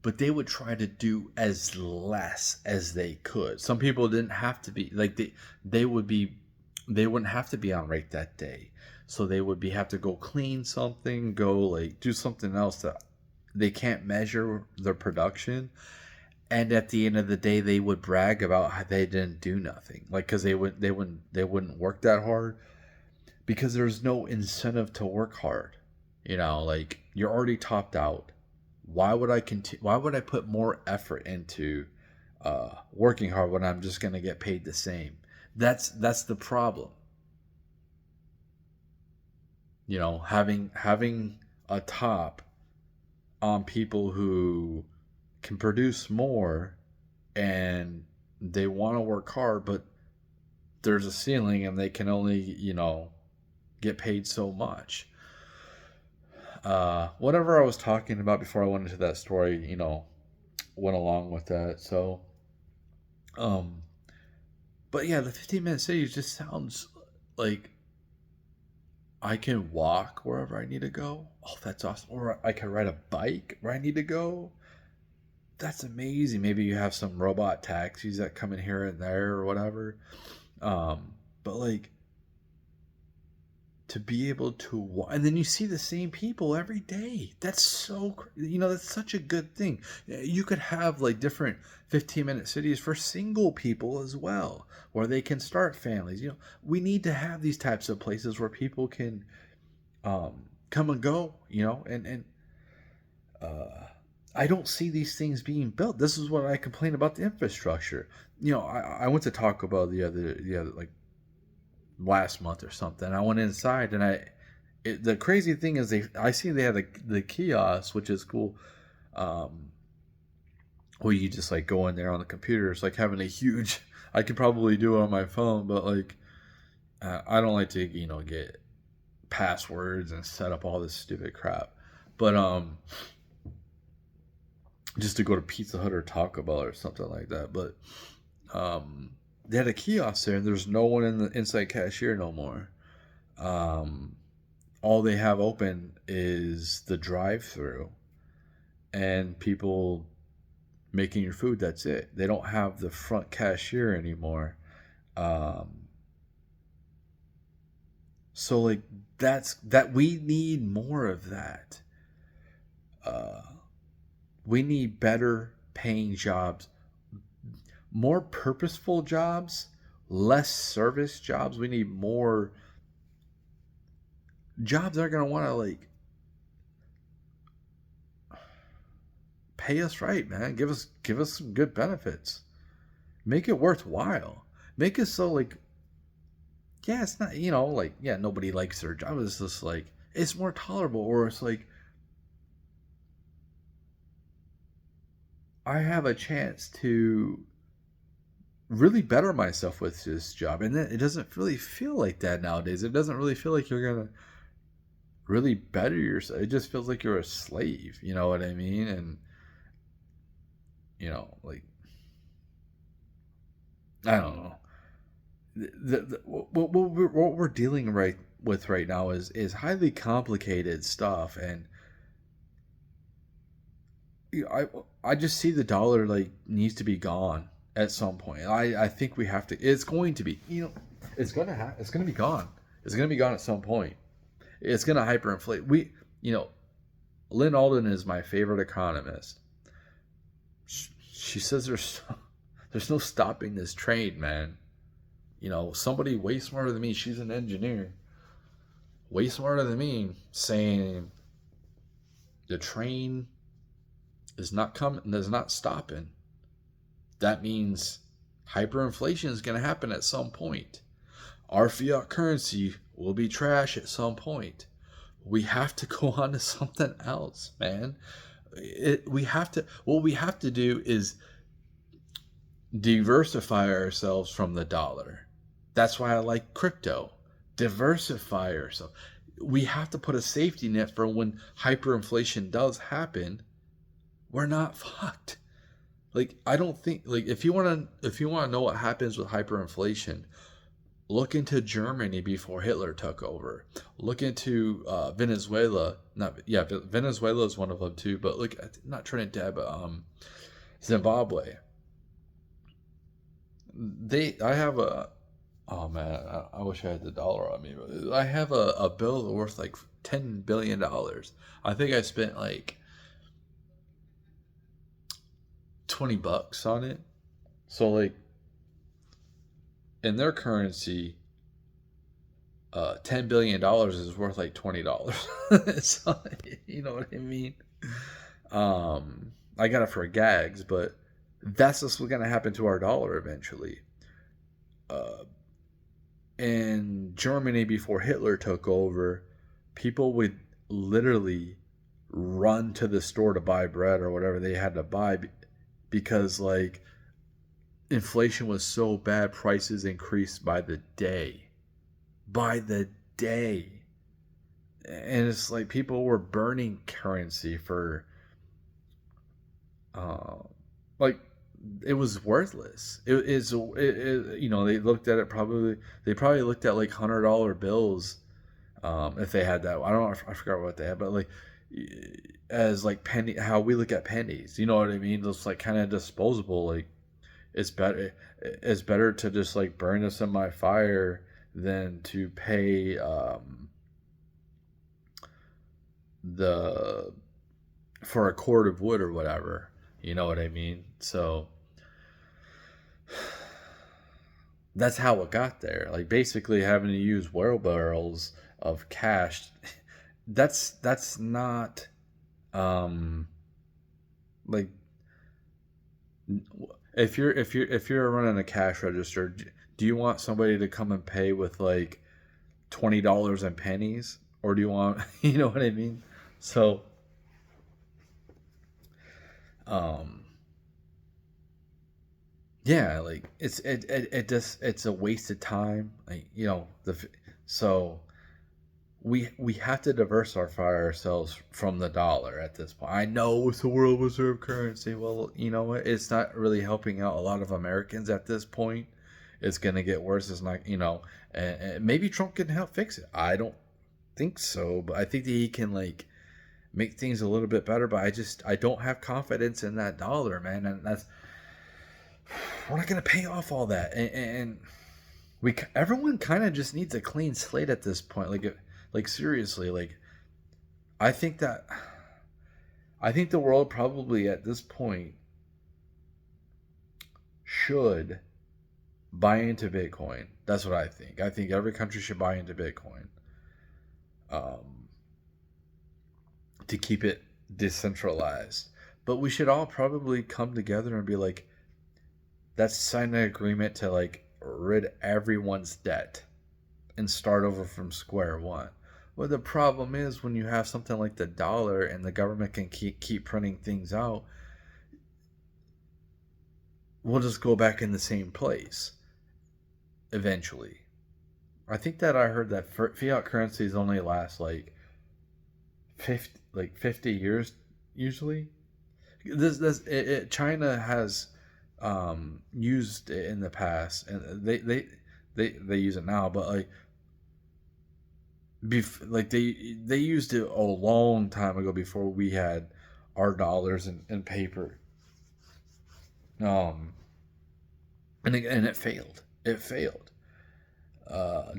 but they would try to do as less as they could. Some people didn't have to be like they wouldn't have to be on rate that day, so they would be have to go clean something, go like do something else that they can't measure their production. And at the end of the day, they would brag about how they didn't do nothing, like because they wouldn't work that hard because there's no incentive to work hard. Like you're already topped out. Why would I continue? Why would I put more effort into working hard when I'm just gonna get paid the same? That's the problem. Having a top on people who can produce more and they want to work hard, but there's a ceiling and they can only get paid so much. Whatever I was talking about before I went into that story, went along with that. So, um, but yeah, the 15-minute city just sounds like I can walk wherever I need to go. Oh, that's awesome. Or I can ride a bike where I need to go. That's amazing. Maybe you have some robot taxis that come in here and there or whatever. But like to be able to and then you see the same people every day. That's that's such a good thing. You could have like different 15-minute cities for single people as well, where they can start families. We need to have these types of places where people can come and go, and I don't see these things being built. This is what I complain about the infrastructure. I went to Taco Bell the other like last month or something. I went inside and the crazy thing is I see they have the kiosk, which is cool. Um, where you just like go in there on the computer. It's like having a huge. I could probably do it on my phone, but like I don't like to get passwords and set up all this stupid crap. But just to go to Pizza Hut or Taco Bell or something like that. But um, they had a kiosk there, and there's no one in the inside cashier no more. Um, all they have open is the drive-through and people making your food. That's it. They don't have the front cashier anymore. Um, so like that we need more of that. Uh, we need better paying jobs, more purposeful jobs, less service jobs. We need more jobs that are gonna want to like pay us right, man. Give us some good benefits. Make it worthwhile. Make it so like yeah, it's not like yeah, nobody likes their job. It's just like it's more tolerable, or it's like I have a chance to really better myself with this job, and then it doesn't really feel like that nowadays. It doesn't really feel like you're gonna really better yourself. It just feels like you're a slave. You know what I mean? And like I don't know. What we're dealing with right now is highly complicated stuff, and I just see the dollar like needs to be gone at some point. I think we have to. It's going to be it's gonna be gone. It's gonna be gone at some point. It's gonna hyperinflate. Lynn Alden is my favorite economist. She says there's no stopping this train, man. Somebody way smarter than me. She's an engineer, way smarter than me, saying the train is not coming, is not stopping. That means hyperinflation is going to happen at some point. Our fiat currency will be trash at some point. We have to go on to something else, man. What we have to do is diversify ourselves from the dollar. That's why I like crypto. Diversify ourselves. We have to put a safety net for when hyperinflation does happen. We're not fucked. Like I don't think like if you want to know what happens with hyperinflation, look into Germany before Hitler took over. Look into Venezuela. Venezuela is one of them too. But look, not Trinidad, but Zimbabwe. I have a. Oh man, I wish I had the dollar on me. But I have a bill worth like $10 billion. I think I spent like $20 on it. So like in their currency, $10 billion is worth like $20. So you know what I mean? I got it for gags, but that's just what's gonna happen to our dollar eventually. Uh, in Germany before Hitler took over, people would literally run to the store to buy bread or whatever they had to buy because like inflation was so bad, prices increased by the day. By the day. And it's like people were burning currency for uh, like it was worthless. They looked at it probably. They probably looked at like $100 bills, if they had that. I don't know. I forgot what they had, but like as like penny, how we look at pennies. You know what I mean? Those like kind of disposable. Like it's better. It's better to just like burn this in my fire than to pay the for a cord of wood or whatever. You know what I mean? So that's how it got there. Like basically having to use wheelbarrows of cash. That's not um like if you're running a cash register, do you want somebody to come and pay with like $20 in pennies, or do you want you know what I mean? So um yeah, like it just it's a waste of time. Like so we have to diversify ourselves from the dollar at this point. I know it's a world reserve currency. Well, you know what? It's not really helping out a lot of Americans at this point. It's gonna get worse. It's not, and maybe Trump can help fix it. I don't. think so, but I think that he can like make things a little bit better. But I don't have confidence in that dollar, man, and that's we're not gonna pay off all that, and everyone kind of just needs a clean slate at this point. Like seriously, like I think that I think the world probably at this point should buy into Bitcoin. That's what I think. I think every country should buy into Bitcoin, um, to keep it decentralized. But we should all probably come together and be like, let's sign an agreement to like rid everyone's debt and start over from square one. Well, the problem is when you have something like the dollar and the government can keep printing things out, we'll just go back in the same place eventually. I think that I heard that fiat currencies only last like 50 years usually. China has used it in the past, and they use it now, but like like they used it a long time ago before we had our dollars and paper. Um, and it failed. It failed.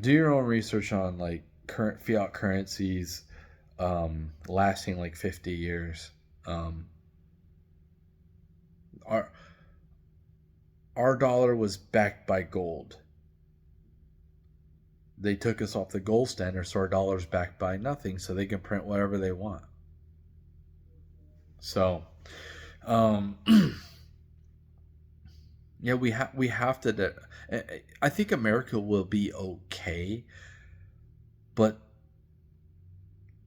Do your own research on like current fiat currencies lasting like 50 years. Um, our our dollar was backed by gold. They took us off the gold standard, so our dollar's backed by nothing, so they can print whatever they want. So, um, yeah, we have to. I think America will be okay, but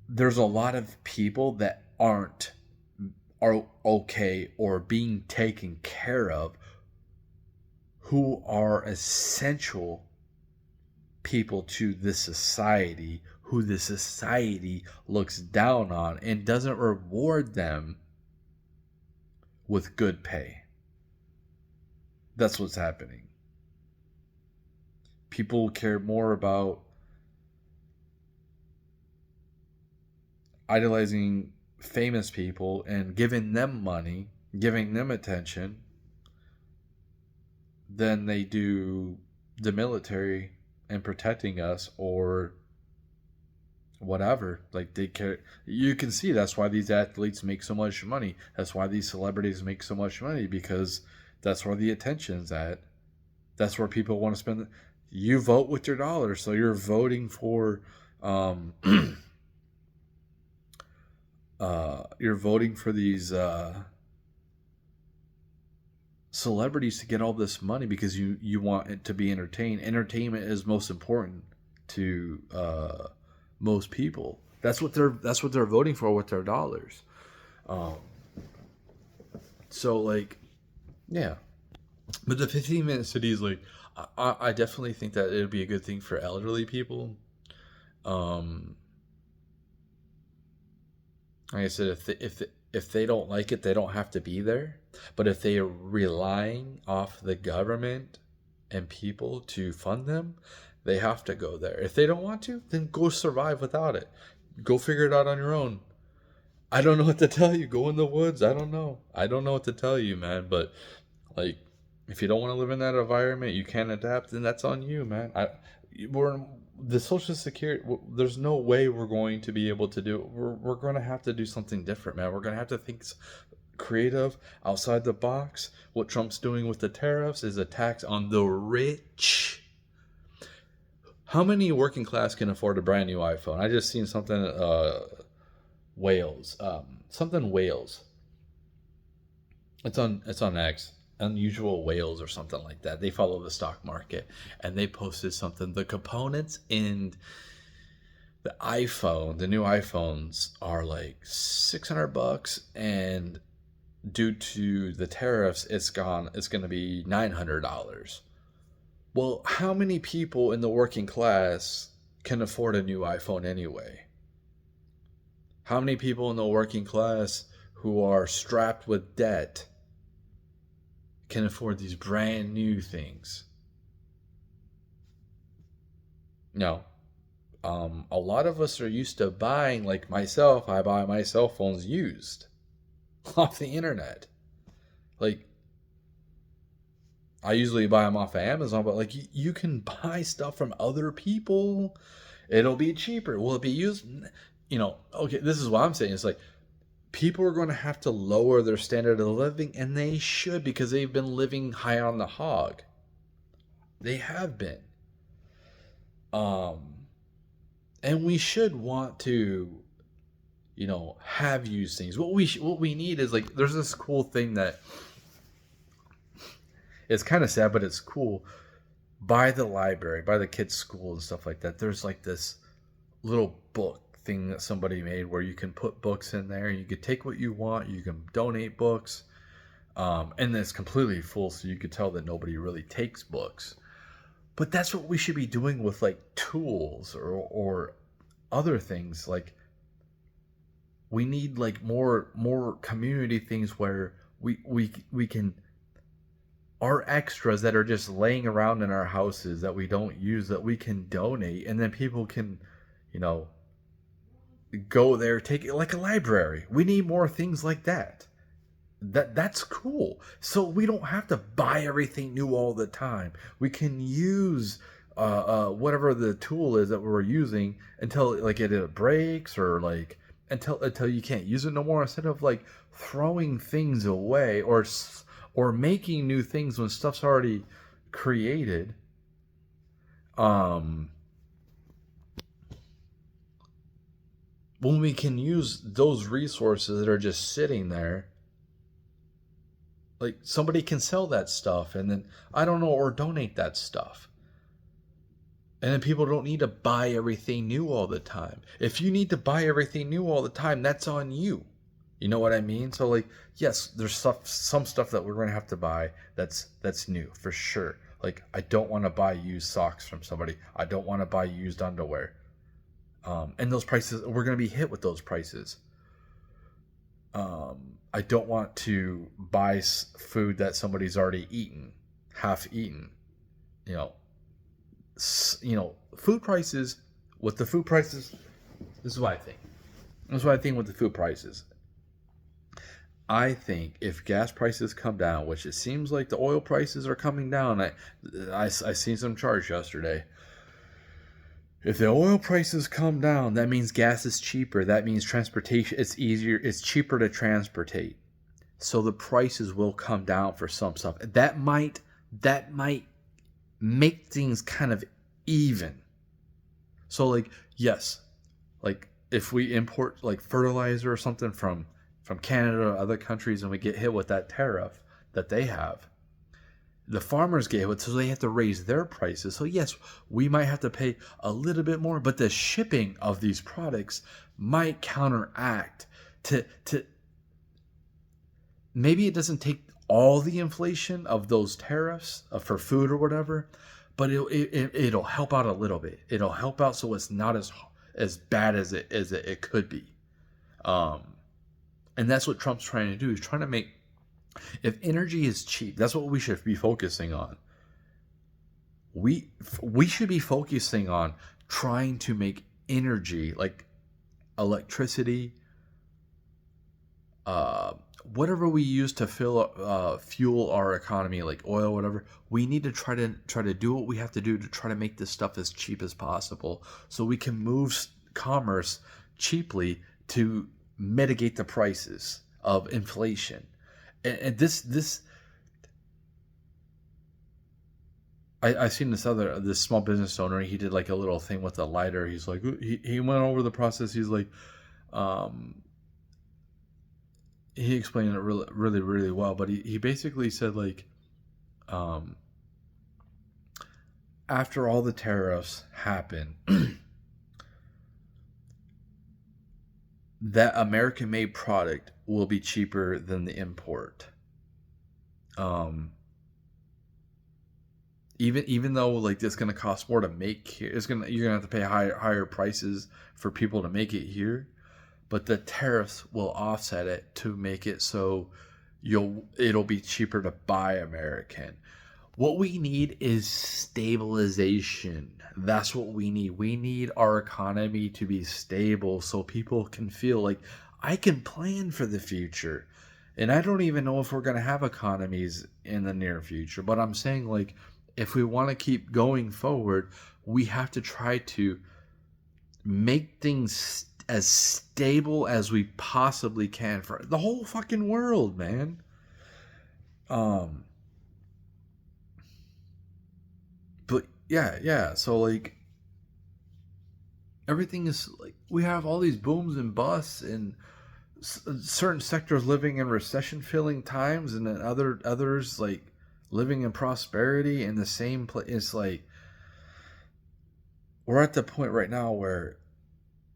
there's a lot of people that are okay or being taken care of who are essential people to this society, who the society looks down on and doesn't reward them with good pay. That's what's happening. People care more about idolizing famous people and giving them money, giving them attention, than they do the military and protecting us or whatever. Like they care. You can see that's why these athletes make so much money. That's why these celebrities make so much money, because that's where the attention's at. That's where people want to spend. You vote with your dollar, so you're voting for um, you're voting for these celebrities to get all this money because you want it to be entertained. Entertainment is most important to most people. That's what they're voting for with their dollars. Um, so like, yeah. But the 15-minute cities, like, I definitely think that it would be a good thing for elderly people. Um, like I said, if they don't like it, they don't have to be there. But if they are relying off the government and people to fund them, they have to go there. If they don't want to, then go survive without it. Go figure it out on your own. I don't know what to tell you. Go in the woods. I don't know. I don't know what to tell you, man. But like, if you don't want to live in that environment, you can't adapt, then that's on you, man. We're the social security. There's no way we're going to be able to do it. We're going to have to do something different, man. We're going to have to think creative, outside the box. What Trump's doing with the tariffs is a tax on the rich. How many working class can afford a brand new iPhone? I just seen something. Wales. Something Wales. It's on X. Unusual Whales or something like that. They follow the stock market, and they posted something. The components in the iPhone, the new iPhones, are like $600, and due to the tariffs, it's gone. It's going to be $900. Well, how many people in the working class can afford a new iPhone anyway? How many people in the working class who are strapped with debt can afford these brand new things? No. A lot of us are used to buying, like myself, I buy my cell phones used off the internet. Like, I usually buy them off of Amazon, but like you can buy stuff from other people. It'll be cheaper. Will it be used? Okay, this is what I'm saying. It's like people are going to have to lower their standard of living, and they should because they've been living high on the hog. They have been. Um, and we should want to, have used things. What we need is like there's this cool thing that it's kind of sad, but it's cool. By the library, by the kids' school and stuff like that, there's like this little book thing that somebody made where you can put books in there. You could take what you want. You can donate books, and it's completely full, so you could tell that nobody really takes books. But that's what we should be doing with like tools or other things. Like we need like more community things where we can our extras that are just laying around in our houses that we don't use that we can donate, and then people can, you know, go there, take it like a library. We need more things like that. That's cool. So we don't have to buy everything new all the time. We can use whatever the tool is that we're using until like it breaks or like until you can't use it no more. Instead of like throwing things away or making new things when stuff's already created. When we can use those resources that are just sitting there, like somebody can sell that stuff and then I don't know, or donate that stuff. And then people don't need to buy everything new all the time. If you need to buy everything new all the time, that's on you. You know what I mean? So like, yes, there's some stuff that we're gonna have to buy that's new for sure. Like I don't want to buy used socks from somebody. I don't want to buy used underwear. And those prices, we're gonna be hit with those prices. I don't want to buy food that somebody's already eaten, half eaten. You know, food prices. With the food prices, this is what I think. This is what I think with the food prices. I think if gas prices come down, which it seems like the oil prices are coming down, I seen some charts yesterday. If the oil prices come down, that means gas is cheaper. That means transportation, it's easier, it's cheaper to transportate. So the prices will come down for some stuff. That might make things kind of even. So like, yes, like if we import like fertilizer or something from Canada or other countries and we get hit with that tariff that they have, the farmers get hit, so they have to raise their prices. So yes, we might have to pay a little bit more, but the shipping of these products might counteract to maybe it doesn't take all the inflation of those tariffs for food or whatever, but it'll help out a little bit. It'll help out so it's not as bad as it could be. And that's what Trump's trying to do. He's trying to make, if energy is cheap, that's what we should be focusing on. We should be focusing on trying to make energy, like electricity, whatever we use to fuel our economy, like oil, whatever. We need to try to do what we have to do to try to make this stuff as cheap as possible, so we can move commerce cheaply to mitigate the prices of inflation. And this I seen this small business owner. He did like a little thing with a lighter. He's like he went over the process. He's like, he explained it really really really well. But he basically said like, after all the tariffs happen, that American made product will be cheaper than the import. Even though like it's gonna cost more to make here, you're gonna have to pay higher prices for people to make it here, but the tariffs will offset it to make it so it'll be cheaper to buy American. What we need is stabilization. That's what we need. We need our economy to be stable so people can feel like I can plan for the future. And I don't even know if we're going to have economies in the near future, but I'm saying, like, if we want to keep going forward, we have to try to make things as stable as we possibly can for the whole fucking world, man. Um, but yeah. So like everything is like we have all these booms and busts and certain sectors living in recession filling times and then others like living in prosperity in the same place. It's like we're at the point right now where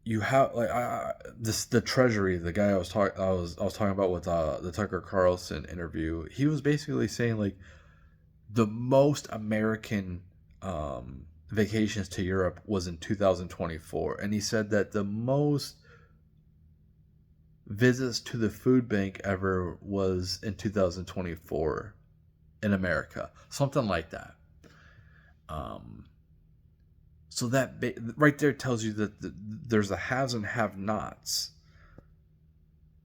you have like this the treasury, the guy I was talking about with the Tucker Carlson interview. He was basically saying like the most American vacations to Europe was in 2024, and he said that the most visits to the food bank ever was in 2024 in America, something like that. Um, so that right there tells you that there's a haves and have-nots,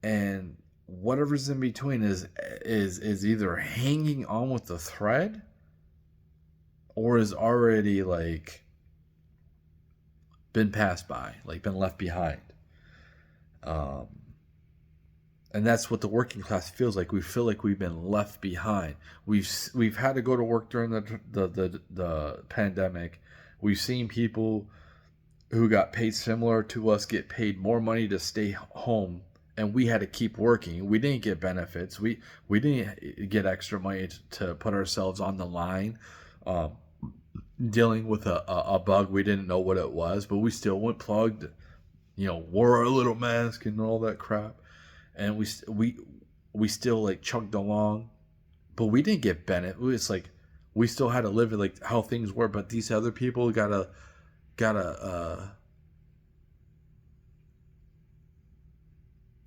and whatever's in between is either hanging on with the thread or is already like been passed by, like been left behind. Um, and that's what the working class feels like. We feel like we've been left behind. We've had to go to work during the pandemic. We've seen people who got paid similar to us get paid more money to stay home, and we had to keep working. We didn't get benefits. We didn't get extra money to put ourselves on the line. Um, Dealing with a bug we didn't know what it was, but we still went plugged, wore our little mask and all that crap, and we still like chugged along, but we didn't get benefit. It's like we still had to live like how things were, but these other people gotta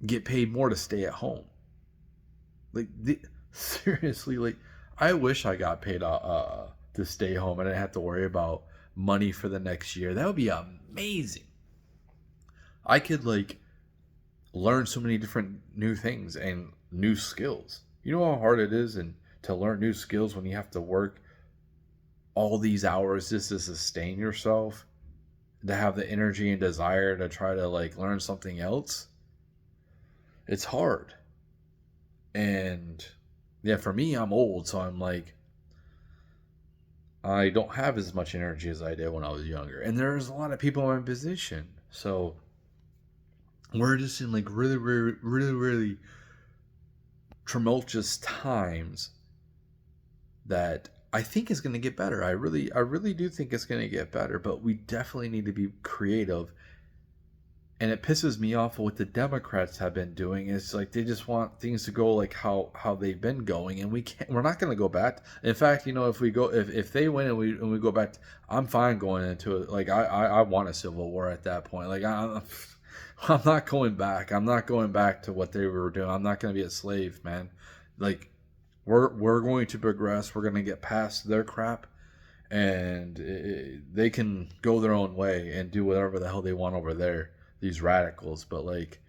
get paid more to stay at home. Like seriously, like I wish I got paid to stay home and I didn't have to worry about money for the next year. That would be amazing. I could like learn so many different new things and new skills. You know how hard it is and to learn new skills when you have to work all these hours just to sustain yourself, to have the energy and desire to try to like learn something else. It's hard. And yeah, for me, I'm old, so I'm like I don't have as much energy as I did when I was younger. And there's a lot of people in my position. So we're just in like really, really, really, really tumultuous times that I think is going to get better. I really do think it's going to get better, but we definitely need to be creative. And it pisses me off what the Democrats have been doing. It's like they just want things to go like how they've been going, and we're not going to go back. In fact, if we go if they win and we go back, I'm fine going into it. Like I want a civil war at that point. Like I'm not going back. I'm not going back to what they were doing. I'm not going to be a slave, man. Like we're going to progress. We're going to get past their crap, and they can go their own way and do whatever the hell they want over there, these radicals. But like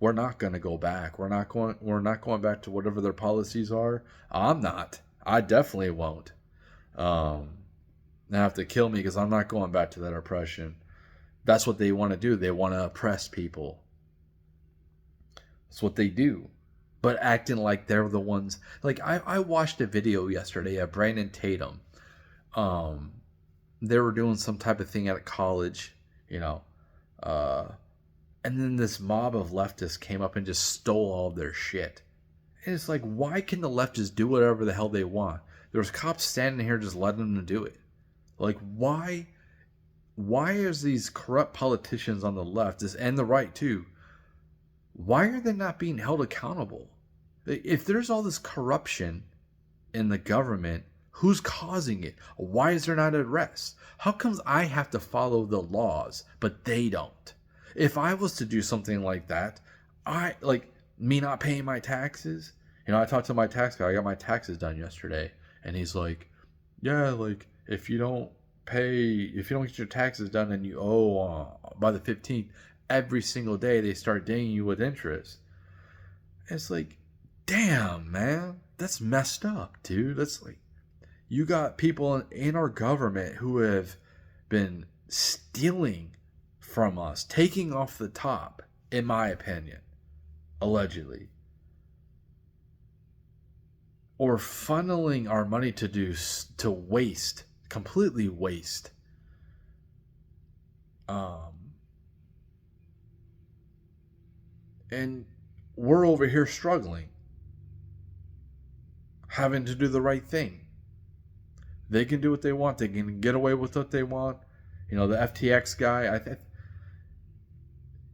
we're not going to go back. We're not going back to whatever their policies are. I'm not. I definitely won't. They have to kill me because I'm not going back to that oppression. That's what they want to do. They want to oppress people. That's what they do. But acting like they're the ones. Like I watched a video yesterday of Brandon Tatum. Um, they were doing some type of thing at a college, you know, uh, and then this mob of leftists came up and just stole all of their shit. And it's like, why can the leftists do whatever the hell they want? There's cops standing here just letting them do it. Like, why is these corrupt politicians on the left and the right too, why are they not being held accountable? If there's all this corruption in the government, who's causing it? Why is there not arrest? How comes I have to follow the laws but they don't? If I was to do something like that, I like me not paying my taxes. I talked to my tax guy. I got my taxes done yesterday, and he's like, yeah, like if you don't get your taxes done and you owe by the 15th, every single day they start dinging you with interest. It's like, damn, man, that's messed up, dude. That's like, you got people in our government who have been stealing from us, taking off the top, in my opinion, allegedly, or funneling our money to waste, completely waste. Um, and we're over here struggling, having to do the right thing. They can do what they want. They can get away with what they want. You know, the FTX guy,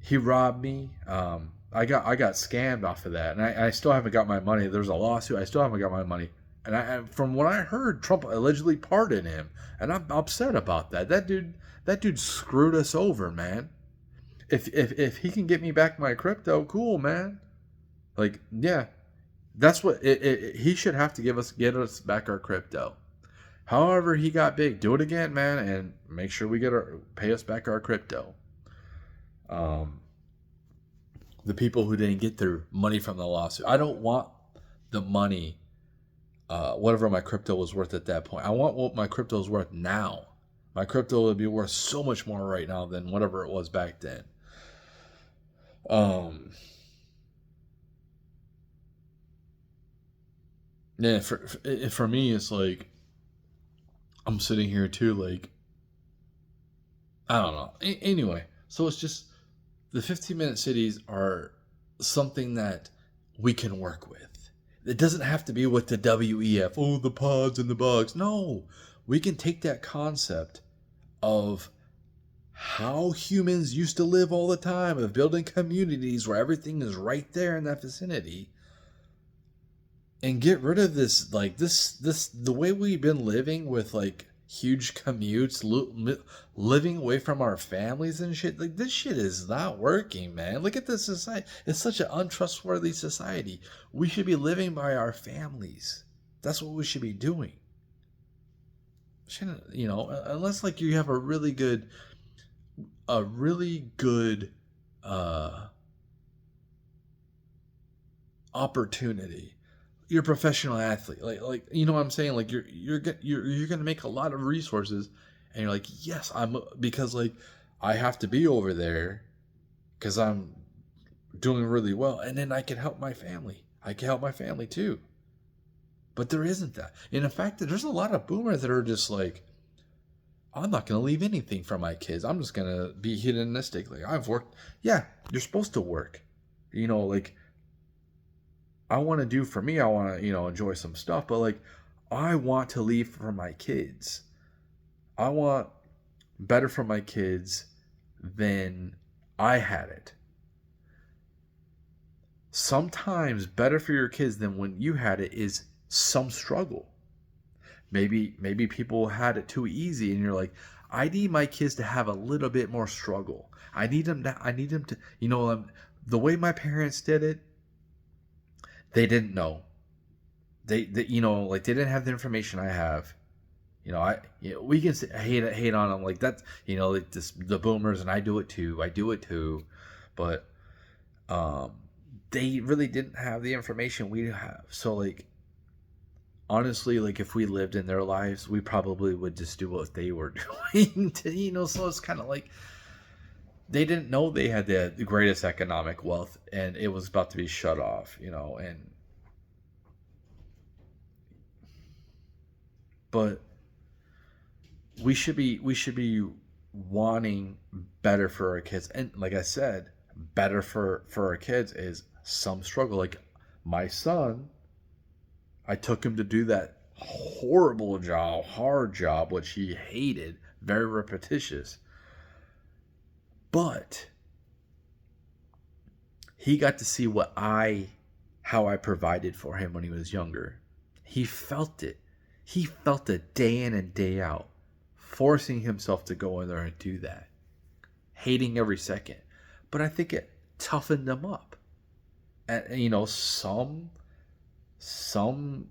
he robbed me. I got scammed off of that, and I still haven't got my money. There's a lawsuit. I still haven't got my money. And from what I heard, Trump allegedly pardoned him, and I'm upset about that. That dude screwed us over, man. If he can get me back my crypto, cool, man. Like, yeah, that's what he should have to get us back our crypto. However, he got big. Do it again, man, and make sure we pay us back our crypto. Um, the people who didn't get their money from the lawsuit. I don't want the money, whatever my crypto was worth at that point. I want what my crypto is worth now. My crypto would be worth so much more right now than whatever it was back then. Um, yeah, for me, it's like I'm sitting here too, like I don't know. Anyway, so it's just the 15-minute cities are something that we can work with. It doesn't have to be with the WEF, oh, the pods and the bugs. No, we can take that concept of how humans used to live all the time, of building communities where everything is right there in that vicinity, and get rid of this, like the way we've been living with like huge commutes, living away from our families and shit. Like, this shit is not working, man. Look at this society. It's such an untrustworthy society. We should be living by our families. That's what we should be doing. Shouldn't, unless like you have a really good uh opportunity. You're a professional athlete, like you know what I'm saying. Like you're gonna make a lot of resources, and you're like, yes, because like I have to be over there because I'm doing really well, and then I can help my family. I can help my family too. But there isn't that. And in fact, there's a lot of boomers that are just like, I'm not gonna leave anything for my kids. I'm just gonna be hedonistic. Like, I've worked. Yeah, you're supposed to work. Like I want to do for me, I want to, enjoy some stuff, but like I want to leave for my kids. I want better for my kids than I had it. Sometimes better for your kids than when you had it is some struggle. Maybe people had it too easy and you're like, I need my kids to have a little bit more struggle. I need them to, the way my parents did it, they didn't know. They like they didn't have the information I have. We can hate on them like that. Like the boomers, and I do it too. But um, they really didn't have the information we have. So like, honestly, like if we lived in their lives, we probably would just do what they were doing. So it's kind of like they didn't know they had the greatest economic wealth, and it was about to be shut off. And but we should be wanting better for our kids, and like I said, better for our kids is some struggle. Like my son, I took him to do that horrible job, hard job, which he hated, very repetitious, but he got to see how I provided for him when he was younger. He felt it. He felt it day in and day out, forcing himself to go in there and do that, hating every second. But I think it toughened him up. And some some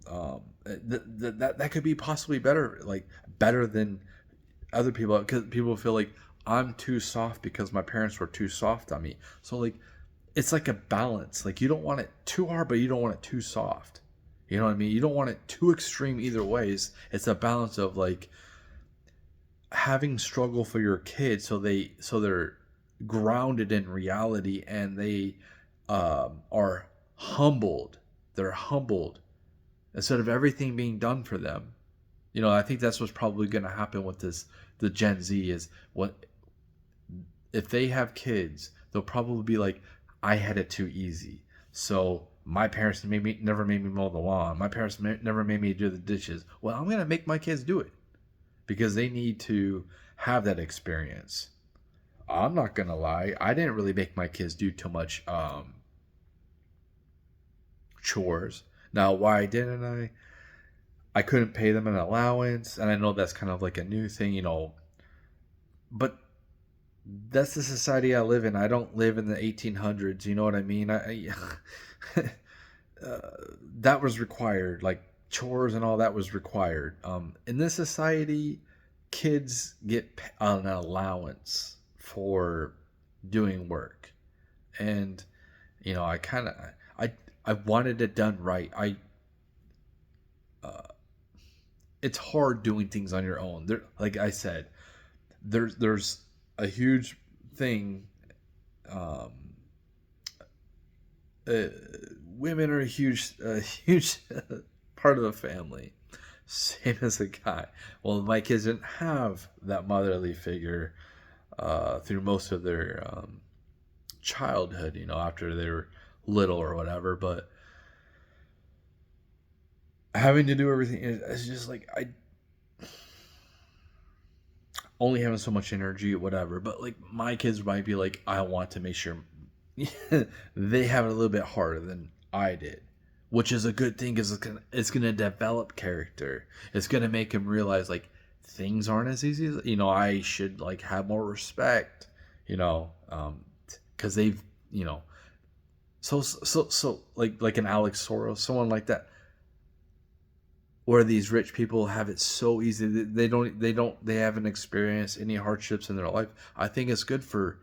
that could be possibly better, like better than other people, because people feel like I'm too soft because my parents were too soft on me. So like it's like a balance. Like you don't want it too hard, but you don't want it too soft. You know what I mean? You don't want it too extreme either ways. It's a balance of like having struggle for your kids, so they're grounded in reality, and they are humbled. They're humbled instead of everything being done for them. You know, I think that's what's probably going to happen with this. The Gen Z is what if they have kids, they'll probably be like, I had it too easy. So my parents never made me mow the lawn. My parents never made me do the dishes. Well, I'm gonna make my kids do it because they need to have that experience. I'm not gonna lie. I didn't really make my kids do too much chores. Now, why didn't I? I couldn't pay them an allowance, and I know that's kind of like a new thing, you know. But that's the society I live in. I don't live in the 1800s. You know what I mean? Uh, that was required. Like chores and all that was required. In this society, kids get an allowance for doing work, and you know, I I wanted it done right. Uh, it's hard doing things on your own. There, like I said, there's a huge thing. Um, uh, Women are huge part of the family. Same as a guy. Well, my kids didn't have that motherly figure through most of their childhood. You know, after they were little or whatever. But having to do everything is just like I only having so much energy, whatever. But like my kids might be like, I want to make sure they have it a little bit harder than I did, which is a good thing because it's gonna develop character. It's gonna make him realize like things aren't as easy as, you know. I should like have more respect, you know, because they've, you know, so like an Alex Soros, someone like that, where these rich people have it so easy. They haven't experienced any hardships in their life. I think it's good for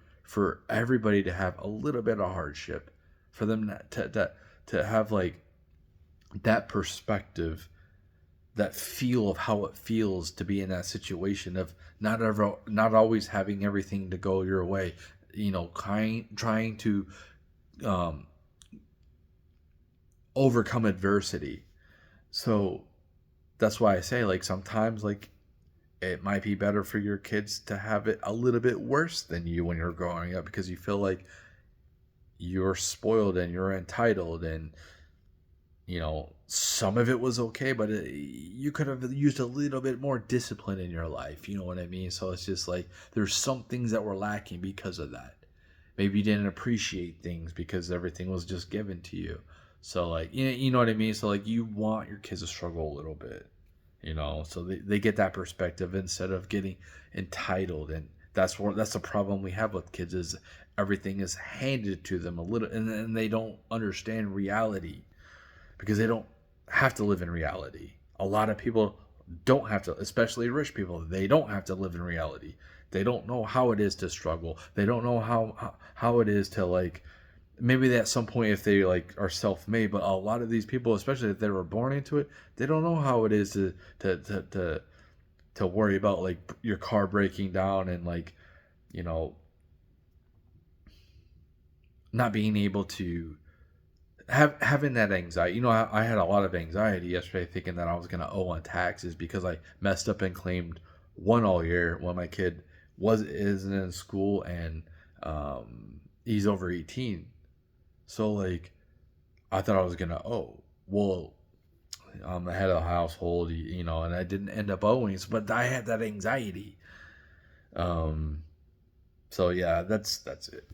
everybody to have a little bit of hardship, for them to have like that perspective, that feel of how it feels to be in that situation of not always having everything to go your way, you know, trying to um, overcome adversity. So that's why I say like sometimes like it might be better for your kids to have it a little bit worse than you when you're growing up, because you feel like you're spoiled and you're entitled, and you know some of it was okay, but you could have used a little bit more discipline in your life. You know what I mean? So it's just like there's some things that were lacking because of that. Maybe you didn't appreciate things because everything was just given to you. So like you know what I mean? So like you want your kids to struggle a little bit, you know, so they get that perspective instead of getting entitled. And that's the problem we have with kids is everything is handed to them a little, and they don't understand reality because they don't have to live in reality. A lot of people don't have to, especially rich people. They don't have to live in reality. They don't know how it is to struggle. They don't know how it is to like, maybe at some point if they like are self-made, but a lot of these people, especially if they were born into it, they don't know how it is to worry about like your car breaking down and like, you know, not being able to having that anxiety. You know, I had a lot of anxiety yesterday thinking that I was going to owe on taxes because I messed up and claimed one all year when my kid isn't in school, and he's over 18. So like I thought I was going to owe. Well, I'm the head of the household, you know, and I didn't end up owing, but I had that anxiety. Um so yeah, that's it.